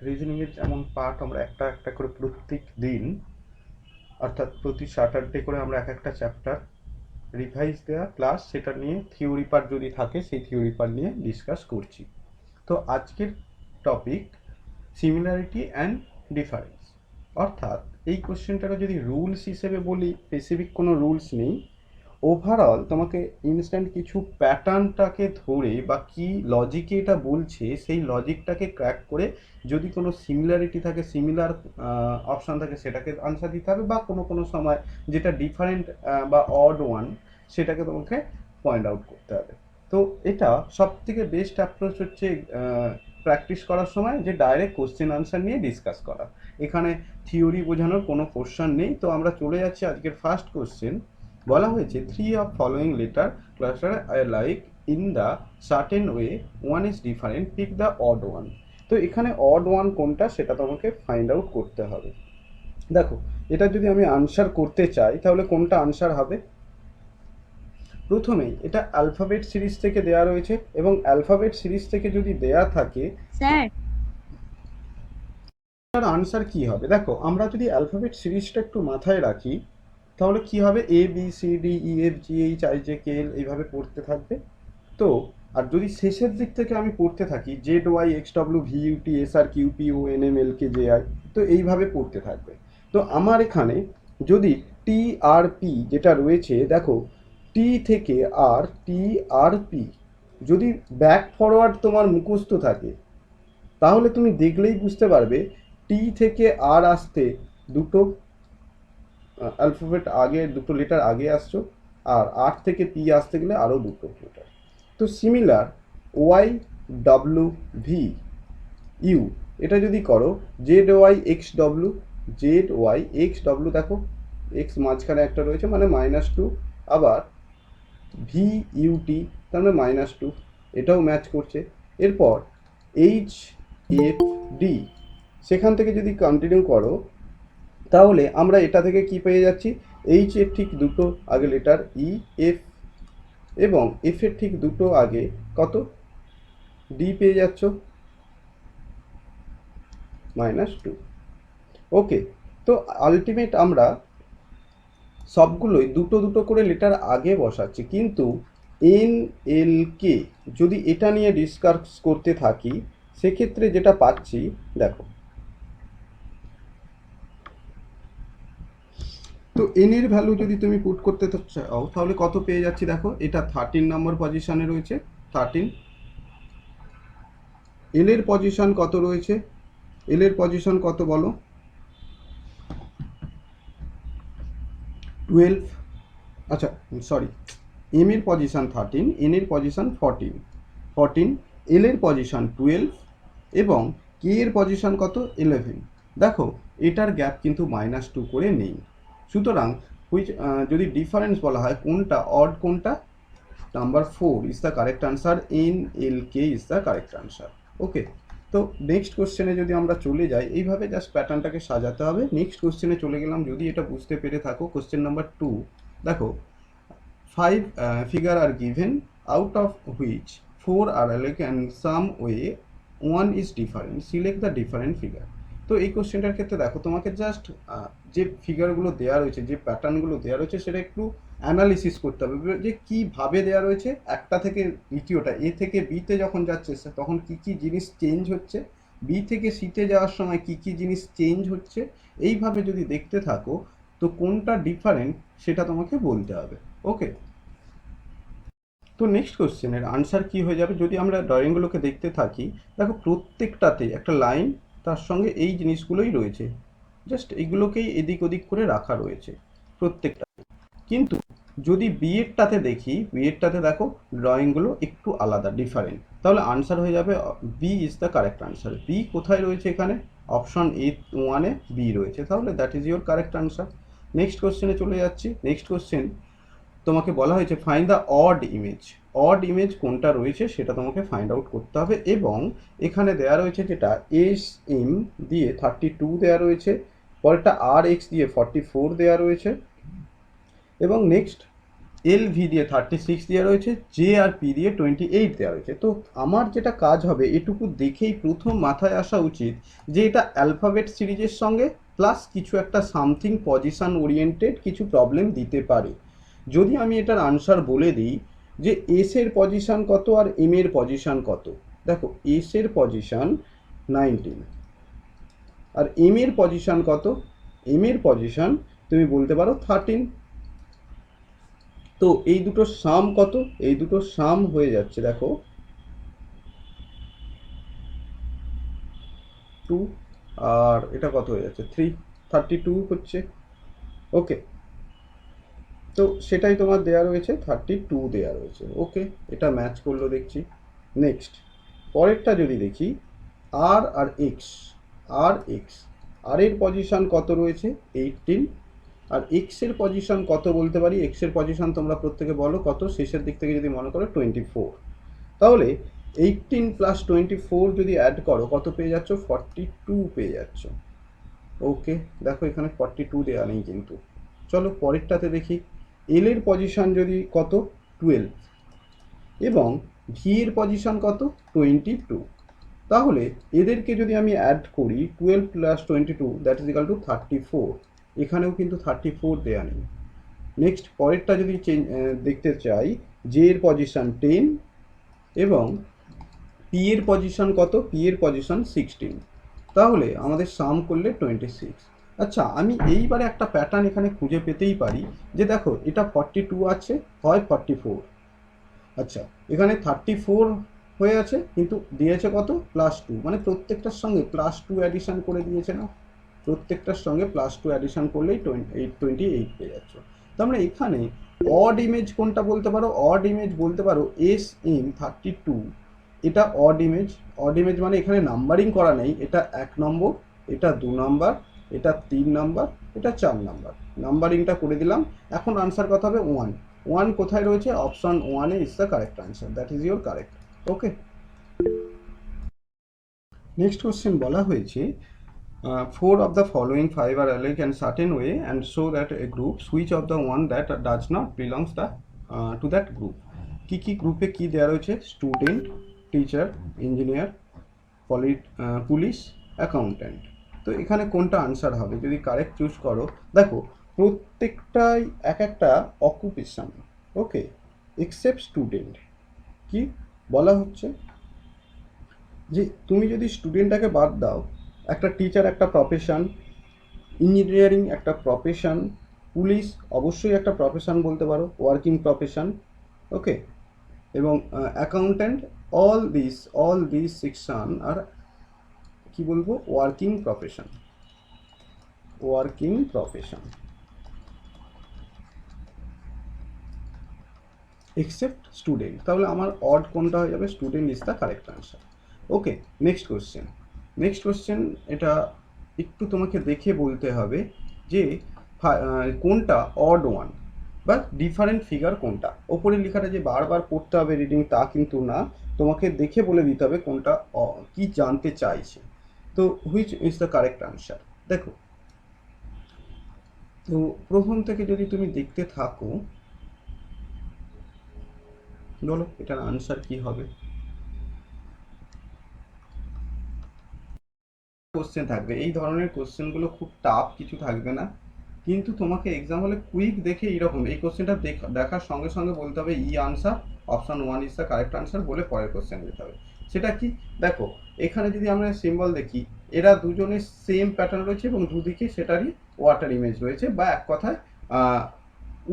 রিজনিংয়ের যেমন পার্ট আমরা একটা একটা করে প্রত্যেক দিন, অর্থাৎ প্রতি স্যাটারডে করে আমরা এক একটা চ্যাপ্টার রিভাইজ দেওয়া প্লাস সেটা নিয়ে থিওরি পার্ট যদি থাকে সেই থিওরি পার্ট নিয়ে ডিসকাস করছি। তো আজকের টপিক সিমিলারিটি অ্যান্ড ডিফারেন্স। অর্থাৎ এই কোশ্চেনটাকে যদি রুলস হিসেবে বলি, স্পেসিফিক কোনো রুলস নেই, ওভারঅল তোমাকে ইনস্ট্যান্ট কিছু প্যাটার্নটাকে ধরে বা কি লজিকে এটা বলছে সেই লজিকটাকে ক্র্যাক করে যদি কোনো সিমিলারিটি থাকে, সিমিলার অপশান থাকে, সেটাকে আনসার দিতে হবে, বা কোনো কোনো সময় যেটা ডিফারেন্ট বা অড ওয়ান সেটাকে তোমাকে পয়েন্ট আউট করতে হবে। তো এটা সব থেকে বেস্ট অ্যাপ্রোচ হচ্ছে প্র্যাকটিস করার সময় যে ডাইরেক্ট কোশ্চেন আনসার নিয়ে ডিসকাস করা। এখানে থিওরি বোঝানোর কোনো কোশ্চেন নেই। তো আমরা চলে যাচ্ছি আজকের ফার্স্ট কোশ্চেন। বলা হয়েছে three of following letter cluster I like in the certain way, one is different, pick the odd one. তো এখানে অড ওয়ান কোনটা সেটা তোমাকে ফাইন্ড আউট করতে হবে। দেখো, এটা যদি আমি আনসার করতে চাই তাহলে কোনটা আনসার হবে? প্রথমেই এটা অ্যালফাবেট সিরিজ থেকে দেয়া রয়েছে, এবং অ্যালফাবেট সিরিজ থেকে যদি দেয়া থাকে স্যার তার আনসার কি হবে? দেখো, আমরা যদি অ্যালফাবেট সিরিজটা একটু মাথায় রাখি তাহলে কি হবে, A B C D E F G H I J K L এইভাবে পড়তে থাকবে। তো আর যদি শেষের দিক থেকে আমি পড়তে থাকি Z Y X W V U T S R Q P O N M L K J I, তো এইভাবে পড়তে থাকবে। তো আমার এখানে যদি টি আর পি যেটা রয়েছে, দেখো টি থেকে আর টি আর পি যদি ব্যাক ফরওয়ার্ড তোমার মুখস্থ থাকে তাহলে তুমি দেখলেই বুঝতে পারবে টি থেকে আর আসতে দুটো অ্যালফাবেট আগে, দুটো লেটার আগে আসছো, আর আর থেকে পি আসতে গেলে আরও দুটো লেটার। তো similar Y W V U, এটা যদি করো Z Y X W, Z Y X W, দেখো এক্স মাঝখানে একটা রয়েছে মানে -2, আবার ভি ইউটি তার মানে -2, এটাও ম্যাচ করছে। এরপর এইচ এফ ডি, সেখান থেকে যদি কন্টিনিউ করো তাহলে আমরা এটা থেকে কি পেয়ে যাচ্ছি, এইচ এর ঠিক দুটো আগে লেটার ই এফ, এবং এফ এর ঠিক দুটো আগে কত, ডি পেয়ে যাচ্ছ -2। ওকে, তো আলটিমেট আমরা সবগুলোই দুটো দুটো করে লেটার আগে বসাচ্ছি, কিন্তু এন এল কে যদি এটা নিয়ে ডিসকাস করতে থাকি সেক্ষেত্রে যেটা পাচ্ছি, দেখো তো এন এর ভ্যালু যদি তুমি পুট করতে চাও তাহলে কত পেয়ে যাচ্ছি, দেখো এটা 13 নম্বর পজিশনে রয়েছে, 13। এল এর পজিশন কত রয়েছে, এল এর পজিশন কত বলো, 12। আচ্ছা, সরি, এম এর পজিশন 13, এন এর পজিশন 14, এল এর পজিশন 12, এবং কে এর পজিশন কত, 11। দেখো এটার গ্যাপ কিন্তু -2 করে নেই। সুতরাং হুইচ যদি ডিফারেন্স বলা হয় কোনটা অড কোনটা, number 4 is the correct answer, N L K is the correct answer. Okay, তো নেক্সট কোশ্চেনে যদি আমরা চলে যাই, এইভাবে জাস্ট প্যাটার্নটাকে সাজাতে হবে। নেক্সট কোশ্চেনে চলে গেলাম, যদি এটা বুঝতে পেরে থাকো, কোশ্চেন নাম্বার 2। দেখো 5 figure are given, out of which 4 are alike and some way one is different, select the different figure। তো এই কোশ্চেনটার ক্ষেত্রে দেখো তোমাকে জাস্ট যে ফিগারগুলো দেওয়া রয়েছে, যে প্যাটার্নগুলো দেওয়া রয়েছে সেটা একটু অ্যানালিসিস করতে হবে যে কীভাবে দেওয়া রয়েছে। একটা থেকে দ্বিতীয়টা, এ থেকে বিতে যখন যাচ্ছে তখন কি কি জিনিস চেঞ্জ হচ্ছে, বি থেকে সিতে যাওয়ার সময় কি কি জিনিস চেঞ্জ হচ্ছে, এইভাবে যদি দেখতে থাকো তো কোনটা ডিফারেন্ট সেটা তোমাকে বলতে হবে। ওকে, তো নেক্সট কোশ্চেনের আনসার কি হয়ে যাবে, যদি আমরা ড্রয়িংগুলোকে দেখতে থাকি, দেখো প্রত্যেকটাতে একটা লাইন তার সঙ্গে এই জিনিসগুলোই রয়েছে, জাস্ট এইগুলোকেই এদিক ওদিক করে রাখা রয়েছে প্রত্যেকটা। কিন্তু যদি বিএডটাতে দেখি, বিএডটাতে দেখো ড্রয়িংগুলো একটু আলাদা, ডিফারেন্ট, তাহলে আনসার হয়ে যাবে B is the correct answer. B কোথায় রয়েছে, এখানে অপশন এ 1-এ বি রয়েছে, তাহলে that is your correct answer. Next কোশ্চেনে চলে যাচ্ছি। নেক্সট কোশ্চেন তোমাকে বলা হয়েছে find the odd image, odd image কোনটা রয়েছে সেটা তোমাকে ফাইন্ড আউট করতে হবে, এবং এখানে দেওয়া রয়েছে যেটা এস এম দিয়ে 32 দেওয়া রয়েছে, পরেরটা আর এক্স দিয়ে 44 দেওয়া রয়েছে, এবং নেক্সট এল ভি দিয়ে 36 দেওয়া রয়েছে, জে আর পি দিয়ে 28 দেওয়া রয়েছে। তো আমার যেটা কাজ হবে এটুকু দেখেই প্রথম মাথায় আসা উচিত যে এটা অ্যালফাবেট সিরিজের সঙ্গে প্লাস কিছু একটা সামথিং পজিশন ওরিয়েন্টেড কিছু প্রবলেম দিতে পারে। যদি আমি এটার আনসার বলে দিই যে এস এর পজিশন কত আর এম এর পজিশন কত, দেখো এস এর পজিশন 19 আর এম এর পজিশন কত, এম এর পজিশন তুমি বলতে পারো 13। তো এই দুটো সাম কত, এই দুটো সাম হয়ে যাচ্ছে দেখো 2 আর এটা কত হয়ে যাচ্ছে 3, 32 হচ্ছে। ওকে, তো সেটাই তোমার দেয়া রয়েছে 32 দেয়া রয়েছে। ওকে, এটা ম্যাচ করলো দেখছি। নেক্সট পরেরটা যদি দেখি আর আর এক্স, আর এক্স, আর এর পজিশন কত রয়েছে 18 আর এক্স এর পজিশন কত বলতে পারি, এক্স এর পজিশন তোমরা প্রত্যেকে বলো কত, শেষের দিক থেকে যদি মনে করো 24। তাহলে 18 প্লাস 24 যদি অ্যাড করো কত পেয়ে যাচ্ছ 42 পেয়ে যাচ্ছ। ওকে, দেখো এখানে 42 দেওয়া নেই কিন্তু। চলো পরেরটাতে দেখি, এল এর পজিশন যদি কত 12 এবং ভি এর পজিশন কত 22, তাহলে এদেরকে যদি আমি অ্যাড করি 12 plus 22 that is equal to 34। এখানেও কিন্তু 34 দেওয়া নেই। নেক্সট পরেরটা যদি দেখতে চাই, জে এর পজিশন 10 এবং পি এর পজিশন কত, পি এর পজিশন 16, তাহলে আমাদের সাম করলে 26। আচ্ছা, আমি এইবারে একটা প্যাটার্ন এখানে খুঁজে পেতেই পারি যে দেখো এটা 42 আছে, হয় 44। আচ্ছা, এখানে 34 হয়ে আছে কিন্তু দিয়েছে কত +2, মানে প্রত্যেকটার সঙ্গে +2 অ্যাডিশন করে দিয়েছে না, প্রত্যেকটার সঙ্গে +2 অ্যাডিশন করলেই 28 পেয়ে যাচ্ছ। তার মানে এখানে অড ইমেজ কোনটা বলতে পারো, অড ইমেজ বলতে পারো SM32। এটা অড ইমেজ, অড ইমেজ মানে এখানে নাম্বারিং করা নেই, এটা 1 নম্বর, এটা 2 নম্বর, এটা 3 নম্বর, এটা 4 নম্বর, নাম্বারিংটা করে দিলাম। এখন আনসার কত হবে 1, 1 কোথায় রয়েছে, option 1 A is the correct answer, that is your correct. Okay, next question বলা হয়েছে 4 of the following 5 are alike in certain way and show that a group which of the one that does not belongs to that group। কি কি গ্রুপে কি দেওয়া রয়েছে, student, teacher, engineer, police, accountant. তো এখানে কোনটা আনসার হবে যদি কারেক্ট চুজ করো, দেখো প্রত্যেকটাই এক একটা অকুপেশন। ওকে, এক্সেপ্ট স্টুডেন্ট। কি বলা হচ্ছে যে তুমি যদি স্টুডেন্টটাকে বাদ দাও, একটা টিচার একটা প্রফেশন, ইঞ্জিনিয়ারিং একটা প্রফেশন, পুলিশ অবশ্যই একটা প্রফেশন বলতে পারো, ওয়ার্কিং প্রফেশন। ওকে, এবং অ্যাকাউন্ট্যান্ট, অল দিস সেকশন আর কি বলবো working profession, working profession except student. তাহলে আমার অড কোনটা হয়ে যাবে, student is the correct answer. Okay, next question, next question এটা একটু তোমাকে দেখে বলতে হবে যে কোনটা অড ওয়ান বা ডিফারেন্ট ফিগার কোনটা। ওপরে লেখাটা যে বারবার পড়তে হবে রিডিং তা কিন্তু না, তোমাকে দেখে বলে দিতে হবে কোনটা কি জানতে চাইছে। তো which is the correct answer, দেখো তো প্রথম থেকে যদি তুমি দেখতে থাকো, বলো এটার আনসার কি হবে। কোশ্চেন থাকবে, এই ধরনের কোশ্চেনগুলো খুব টাফ কিছু থাকবে না, কিন্তু তোমাকে এক্সাম হলে কুইক দেখে এইরকম এই কোশ্চেনটা দেখার সঙ্গে সঙ্গে বলতে হবে ই answer, option 1 is the correct answer বলে পরের কোশ্চেন যেতে হবে। সেটা কি, দেখো এখানে যদি আমরা সিম্বল দেখি, এরা দুজনের সেম প্যাটার্ন রয়েছে এবং দুদিকে সেটারই ওয়াটার ইমেজ রয়েছে, বা এক কথায়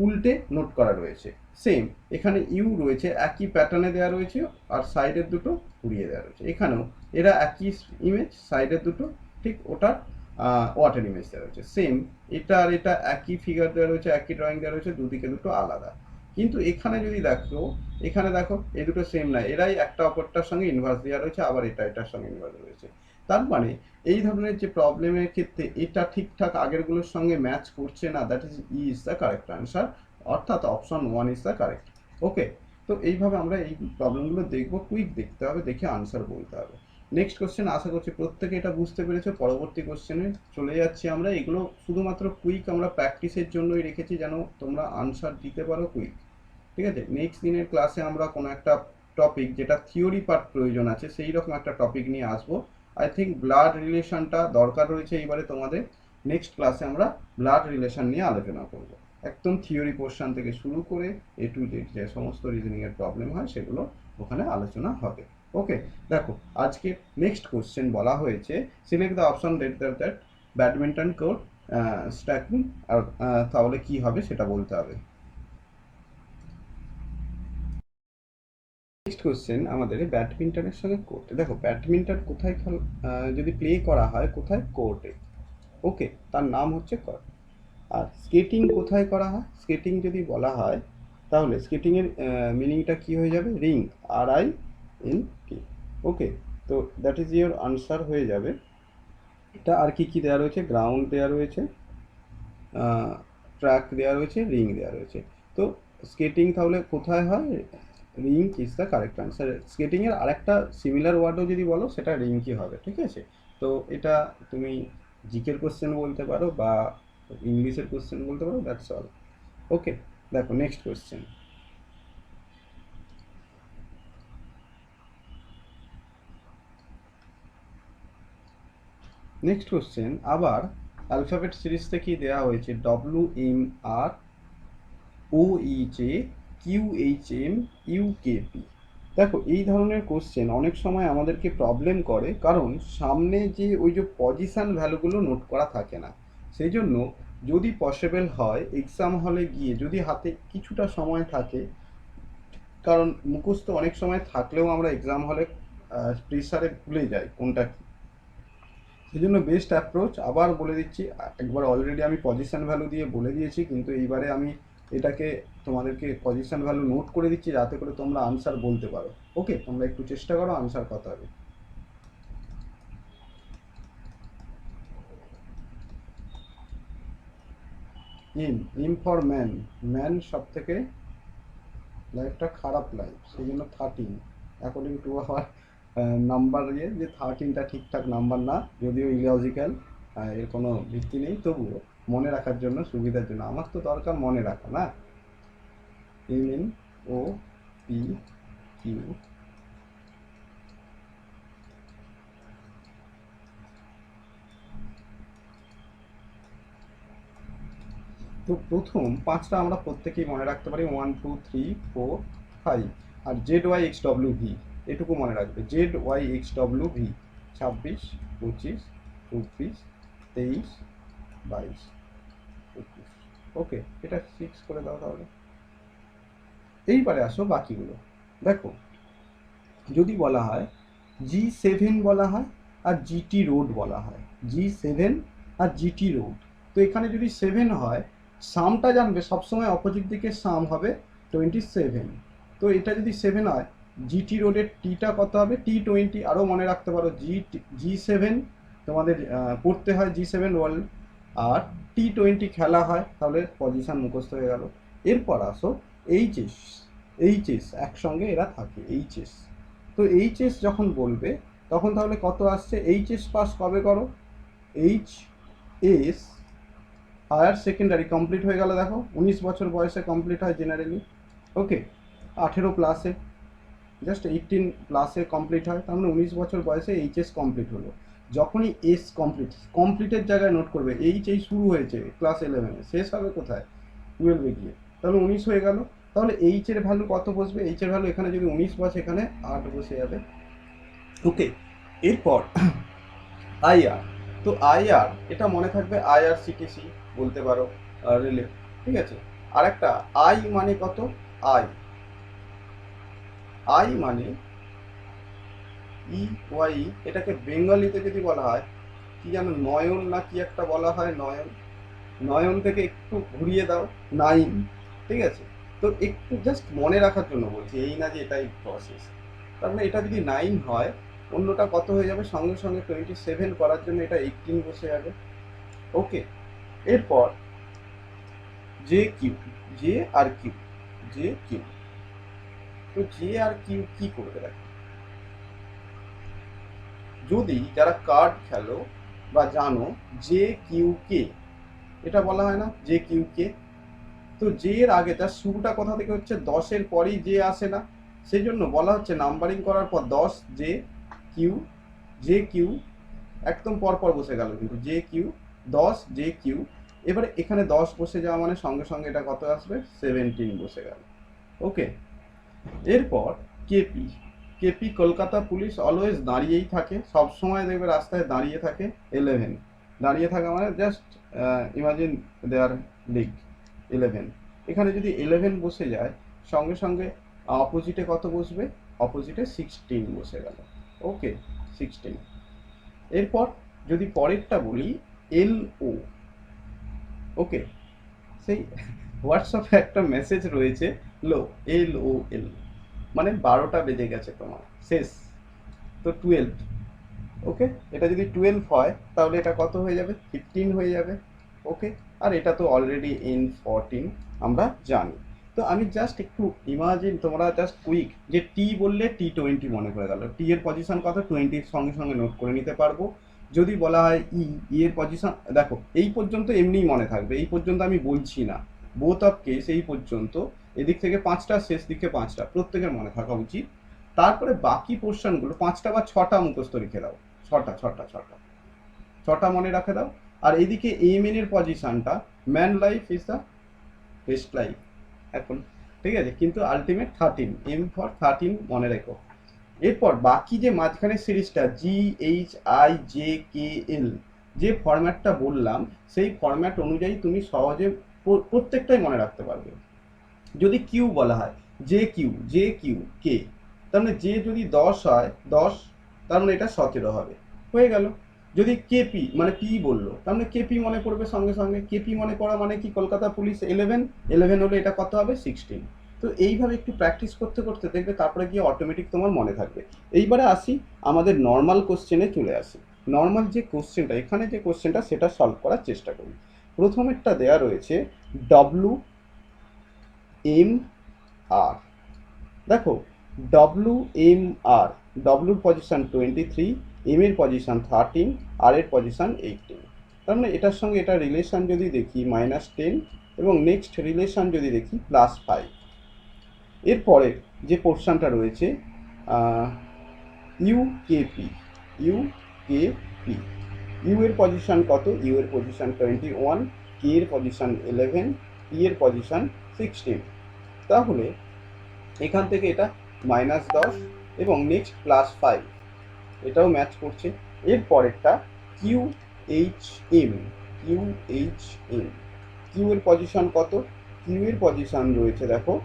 উল্টে নোট করা রয়েছে সেম। এখানে ইউ রয়েছে একই প্যাটার্নে দেওয়া রয়েছে আর সাইডের দুটো ঘুরিয়ে দেওয়া রয়েছে, এখানেও এরা একই ইমেজ, সাইডের দুটো ঠিক ওটার ওয়াটার ইমেজ দেওয়া রয়েছে সেম। এটা আর এটা একই ফিগার দেওয়া রয়েছে, একই ড্রয়িং দেওয়া রয়েছে, দুদিকে দুটো আলাদা। কিন্তু এখানে যদি দেখো, এখানে দেখো এই দুটো সেম না, এরাই একটা অপরটার সঙ্গে ইনভার্স দেওয়া রয়েছে, আবার এটা এটার সঙ্গে ইনভার্স রয়েছে। তার মানে এই ধরনের যে প্রবলেমের ক্ষেত্রে এটা ঠিকঠাক আগেরগুলোর সঙ্গে ম্যাচ করছে না, that is the correct answer, অর্থাৎ অপশন 1 ইজ দ্য কারেক্ট। ওকে, তো এইভাবে আমরা এই প্রবলেমগুলো দেখবো, কুইক দেখতে হবে, দেখে আনসার বলতে হবে। নেক্সট কোশ্চেন, আশা করছি প্রত্যেকে এটা বুঝতে পেরেছো। পরবর্তী কোশ্চেনে চলে যাচ্ছি আমরা, এগুলো শুধুমাত্র কুইক আমরা প্র্যাকটিসের জন্যই রেখেছি যেন তোমরা আনসার দিতে পারো কুইক। ঠিক আছে, নেক্সট দিনের ক্লাসে আমরা কোনো একটা টপিক যেটা থিওরি পার্ট প্রয়োজন আছে সেই রকম একটা টপিক নিয়ে আসবো। আই থিঙ্ক ব্লাড রিলেশনটা দরকার রয়েছে এইবারে তোমাদের। নেক্সট ক্লাসে আমরা ব্লাড রিলেশন নিয়ে আলোচনা করব, একদম থিওরি পোর্শন থেকে শুরু করে এ টু জেড যে সমস্ত রিজনিংয়ের প্রবলেম হয় সেগুলো ওখানে আলোচনা হবে। ওকে, দেখো আজকে নেক্সট কোশ্চেন বলা হয়েছে select the option that badminton court স্ট্যাকিং, আর তাহলে কি হবে সেটা বলতে হবে। নেক্সট কোশ্চেন আমাদের ব্যাডমিন্টনের সঙ্গে কোর্টে। দেখো ব্যাডমিন্টন কোথায় যদি প্লে করা হয়, কোথায়? কোর্টে। ওকে, তার নাম হচ্ছে কোর্ট। আর স্কেটিং কোথায় করা হয়? স্কেটিং যদি বলা হয় তাহলে স্কেটিংয়ের মিনিংটা কি হয়ে যাবে? Ring, RING। ওকে, তো দ্যাট ইজ ইয়োর আনসার হয়ে যাবে এটা। আর কি কি দেওয়া রয়েছে? গ্রাউন্ড দেওয়া রয়েছে, ট্র্যাক দেওয়া রয়েছে, রিং দেওয়া রয়েছে। তো স্কেটিং তাহলে কোথায় হয়? Ring is the correct answer. স্কেটিংয়ের আরেকটা সিমিলার ওয়ার্ডও যদি বলো সেটা রিংকই হবে, ঠিক আছে? তো এটা তুমি জিকের কোশ্চেন বলতে পারো বা ইংলিশের কোশ্চেন বলতে পারো, দ্যাটস অল। ওকে, দেখো নেক্সট কোশ্চেন। নেক্সট কোশ্চেন আবার অ্যালফাবেট সিরিজ থেকেই দেওয়া হয়েছে WMR OEJ QHM UKP। দেখো এই ধরনের কোশ্চেন অনেক সময় আমাদেরকে প্রবলেম করে, কারণ সামনে যে ওই যে পজিশন ভ্যালুগুলো নোট করা থাকে না। সেই জন্য যদি পসিবল হয় এক্সাম হলে গিয়ে যদি হাতে কিছুটা সময় থাকে, কারণ মুখস্থ অনেক সময় থাকলেও আমরা এক্সাম হলে প্রেসারে ভুলে যাই কোনটা কি। সেই জন্য বেস্ট অ্যাপ্রোচ আবার বলে দিচ্ছি, একবার অলরেডি আমি পজিশন ভ্যালু দিয়ে বলে দিয়েছি, কিন্তু এইবারে আমি এটাকে তোমাদেরকে পজিশন ভ্যালু নোট করে দিচ্ছি যাতে করে তোমরা আনসার বলতে পারো। ওকে, তোমরা একটু চেষ্টা করো আনসার কত হবে। ইম ফর ম্যান। ম্যান সব থেকে লাইফটা খারাপ লাইফ, সেই জন্য 13 অ্যাকর্ডিং টু আওয়ার নাম্বার ইয়ে, যে 13টা ঠিকঠাক নাম্বার না, যদিও ইলজিক্যাল, এর কোনো ভিত্তি নেই, তবুও মনে রাখার জন্য সুবিধার জন্য, আমার তো দরকার মনে রাখা না। MNOPQ। তো প্রথম পাঁচটা আমরা প্রত্যেকেই মনে রাখতে পারি, 1 2 3 4 5। আর ZYXWV এটুকু মনে রাখবে, ZYXWV 26 25 24 23 22 21। ওকে, এটা 6 করে দাও তাহলে। এইবারে আসো বাকিগুলো। দেখো যদি বলা হয় G7 বলা হয় আর GT রোড বলা হয়, G7 আর GT রোড, তো এখানে যদি 7 হয় সামটা জানবে, সবসময় অপোজিট দিকে সাম হবে 27। তো এটা যদি 7 হয় GT রোডের টিটা কত হবে? T20। আরও মনে রাখতে পারো G7 তোমাদের পড়তে হয়, G7 ওয়ার্ল্ড, আর T20 খেলা হয়, তাহলে পজিশন মুখস্থ হয়ে গেল। এরপর আসো এইচএস একসঙ্গে এরা থাকে, এইচএস। তো এইচএস যখন বলবে তখন তাহলে কত আসছে? এইচএস পাস কবে করো? এইচএস হায়ার সেকেন্ডারি কমপ্লিট হয়ে গেল, দেখো 19 বছর বয়সে কমপ্লিট হয় জেনারেলি। ওকে, 18 প্লাসে, জাস্ট 18 প্লাসে কমপ্লিট হয়, তার মানে 19 বছর বয়সে এইচএস কমপ্লিট হলো। যখনই এস কমপ্লিটের জায়গায় নোট করবে, এই শুরু হয়েছে ক্লাস 11-এ, শেষ হবে কোথায়? 12-এ গিয়ে, তাহলে 19 হয়ে গেল। তাহলে এইচের ভ্যালু কত বসবে? এইচের ভ্যালু এখানে যদি 19 বসে, এখানে 8 বসে যাবে। ওকে, এরপর আইআর। তো আইআর এটা মনে থাকবে, IRCTC বলতে পারো, রিলে, ঠিক আছে। আর একটা আই মানে কত? আই মানে EY, এটাকে বেঙ্গলিতে যদি বলা হয় কি যেন, নয়ন না কি একটা বলা হয়, নয়ন। নয়ন থেকে একটু ঘুরিয়ে দাও, 9, ঠিক আছে। তো একটু জাস্ট মনে রাখার জন্য বলছি, এই না যে এটাই প্রসেস। তার মানে এটা যদি 9 হয় অন্যটা কত হয়ে যাবে? সঙ্গে সঙ্গে 27 করার জন্য এটা 18 বসে যাবে। ওকে, এরপর জে আর কিউ। তো জে আর কিউ কি করবে দেখো, যদি যারা কার্ড খেলো বা জানো, JQK এটা বলা হয় না, JQK, তো জে এর আগে তার শুরুটা কোথা থেকে হচ্ছে, 10-এর পরেই জে আসে না, সেই জন্য বলা হচ্ছে নাম্বারিং করার পর 10 জে কিউ, জে কিউ একদম পরপর বসে গেল, কিন্তু জে কিউ 10 জে কিউ। এবারে এখানে 10 বসে যাওয়া মানে সঙ্গে সঙ্গে এটা কত আসবে, 17 বসে গেল। ওকে, এরপর KP, KP Kolkata police always দাঁড়িয়েই থাকে, সব সময় দেখবে রাস্তায় দাঁড়িয়ে থাকে। 11 দাঁড়িয়ে থাকা মানে জাস্ট ইমাজিন দেয়ার লিগ 11, এখানে যদি 11 বসে যায় সঙ্গে সঙ্গে অপোজিটে কত বসবে, অপোজিটে 16 বসে গেল। ওকে, 16। এরপর যদি পরেরটা বলি এল ও, ওকে, সেই হোয়াটসঅ্যাপে একটা মেসেজ রয়েছে লো, এল ও এল, মানে 12টা বেজে গেছে তোমার, শেষ। তো 12, ওকে, এটা যদি 12 হয় তাহলে এটা কত হয়ে যাবে, 15 হয়ে যাবে। ওকে, আর এটা তো অলরেডি N14 আমরা জানি। তো আমি জাস্ট একটু ইমাজিন, তোমরা জাস্ট কুইক যে টি বললে T20 মনে করে গেল, টি এর পজিশন কত 20 সঙ্গে সঙ্গে নোট করে নিতে পারবো। যদি বলা হয় ই এর পজিশন, দেখো এই পর্যন্ত এমনিই মনে থাকবে, এই পর্যন্ত আমি বলছি না, বোথ অফ কেস এই পর্যন্ত, এদিক থেকে 5টা শেষ দিকে 5টা প্রত্যেকের মনে থাকা উচিত। তারপরে বাকি পোর্শনগুলো 5টা বা 6টা মুখস্থ রেখে দাও, ছটা ছটা ছটা ছটা মনে রাখে দাও। আর এইদিকে এম এর পজিশনটা, man life is the best life এখন, ঠিক আছে, কিন্তু আলটিমেট 13, এম ফর 13 মনে রেখো। এরপর বাকি যে মাঝখানের সিরিজটা GHIJKL, যে ফরম্যাটটা বললাম সেই ফরম্যাট অনুযায়ী তুমি সহজে প্রত্যেকটাই মনে রাখতে পারবে। যদি কিউ বলা হয়, জে কিউ কে, তার মানে জে যদি 10 হয় 10, তার মানে এটা 17 হবে, হয়ে গেল। যদি কেপি মানে পি বললো, তার মানে কেপি মনে পড়বে সঙ্গে সঙ্গে, কেপি মনে পড়া মানে কি, কলকাতা পুলিশ 11, 11 হলে এটা কত হবে 16। তো এইভাবে একটু প্র্যাকটিস করতে করতে দেখবে তারপরে গিয়ে অটোমেটিক তোমার মনে থাকবে। এইবারে আসি আমাদের নর্মাল কোশ্চেনে চলে আসি। নর্মাল যে কোশ্চেনটা, এখানে যে কোশ্চেনটা সেটা সলভ করার চেষ্টা করি। প্রথমেরটা দেয়া রয়েছে ডব্লু এম আর, দেখো W M R, ডব্লুর position 23, M এর পজিশন 13, আর এর পজিশন 18, তার মানে এটার সঙ্গে এটা রিলেশন যদি দেখি -10, এবং নেক্সট রিলেশন যদি দেখি +5। এরপরে যে পোর্শনটা রয়েছে ইউকেপি, ইউকেপি, ইউ এর পজিশন কত, ইউ এর পজিশন 21, কে এর পজিশন 11, পি এর পজিশন 16, তাহলে এখান থেকে এটা -10 এবং নেক্সট +5, এটাও ম্যাচ করছে। এর পরেরটা Q H M, Q H M, Q এর পজিশন কত, কিউ এর পজিশন রয়েছে দেখো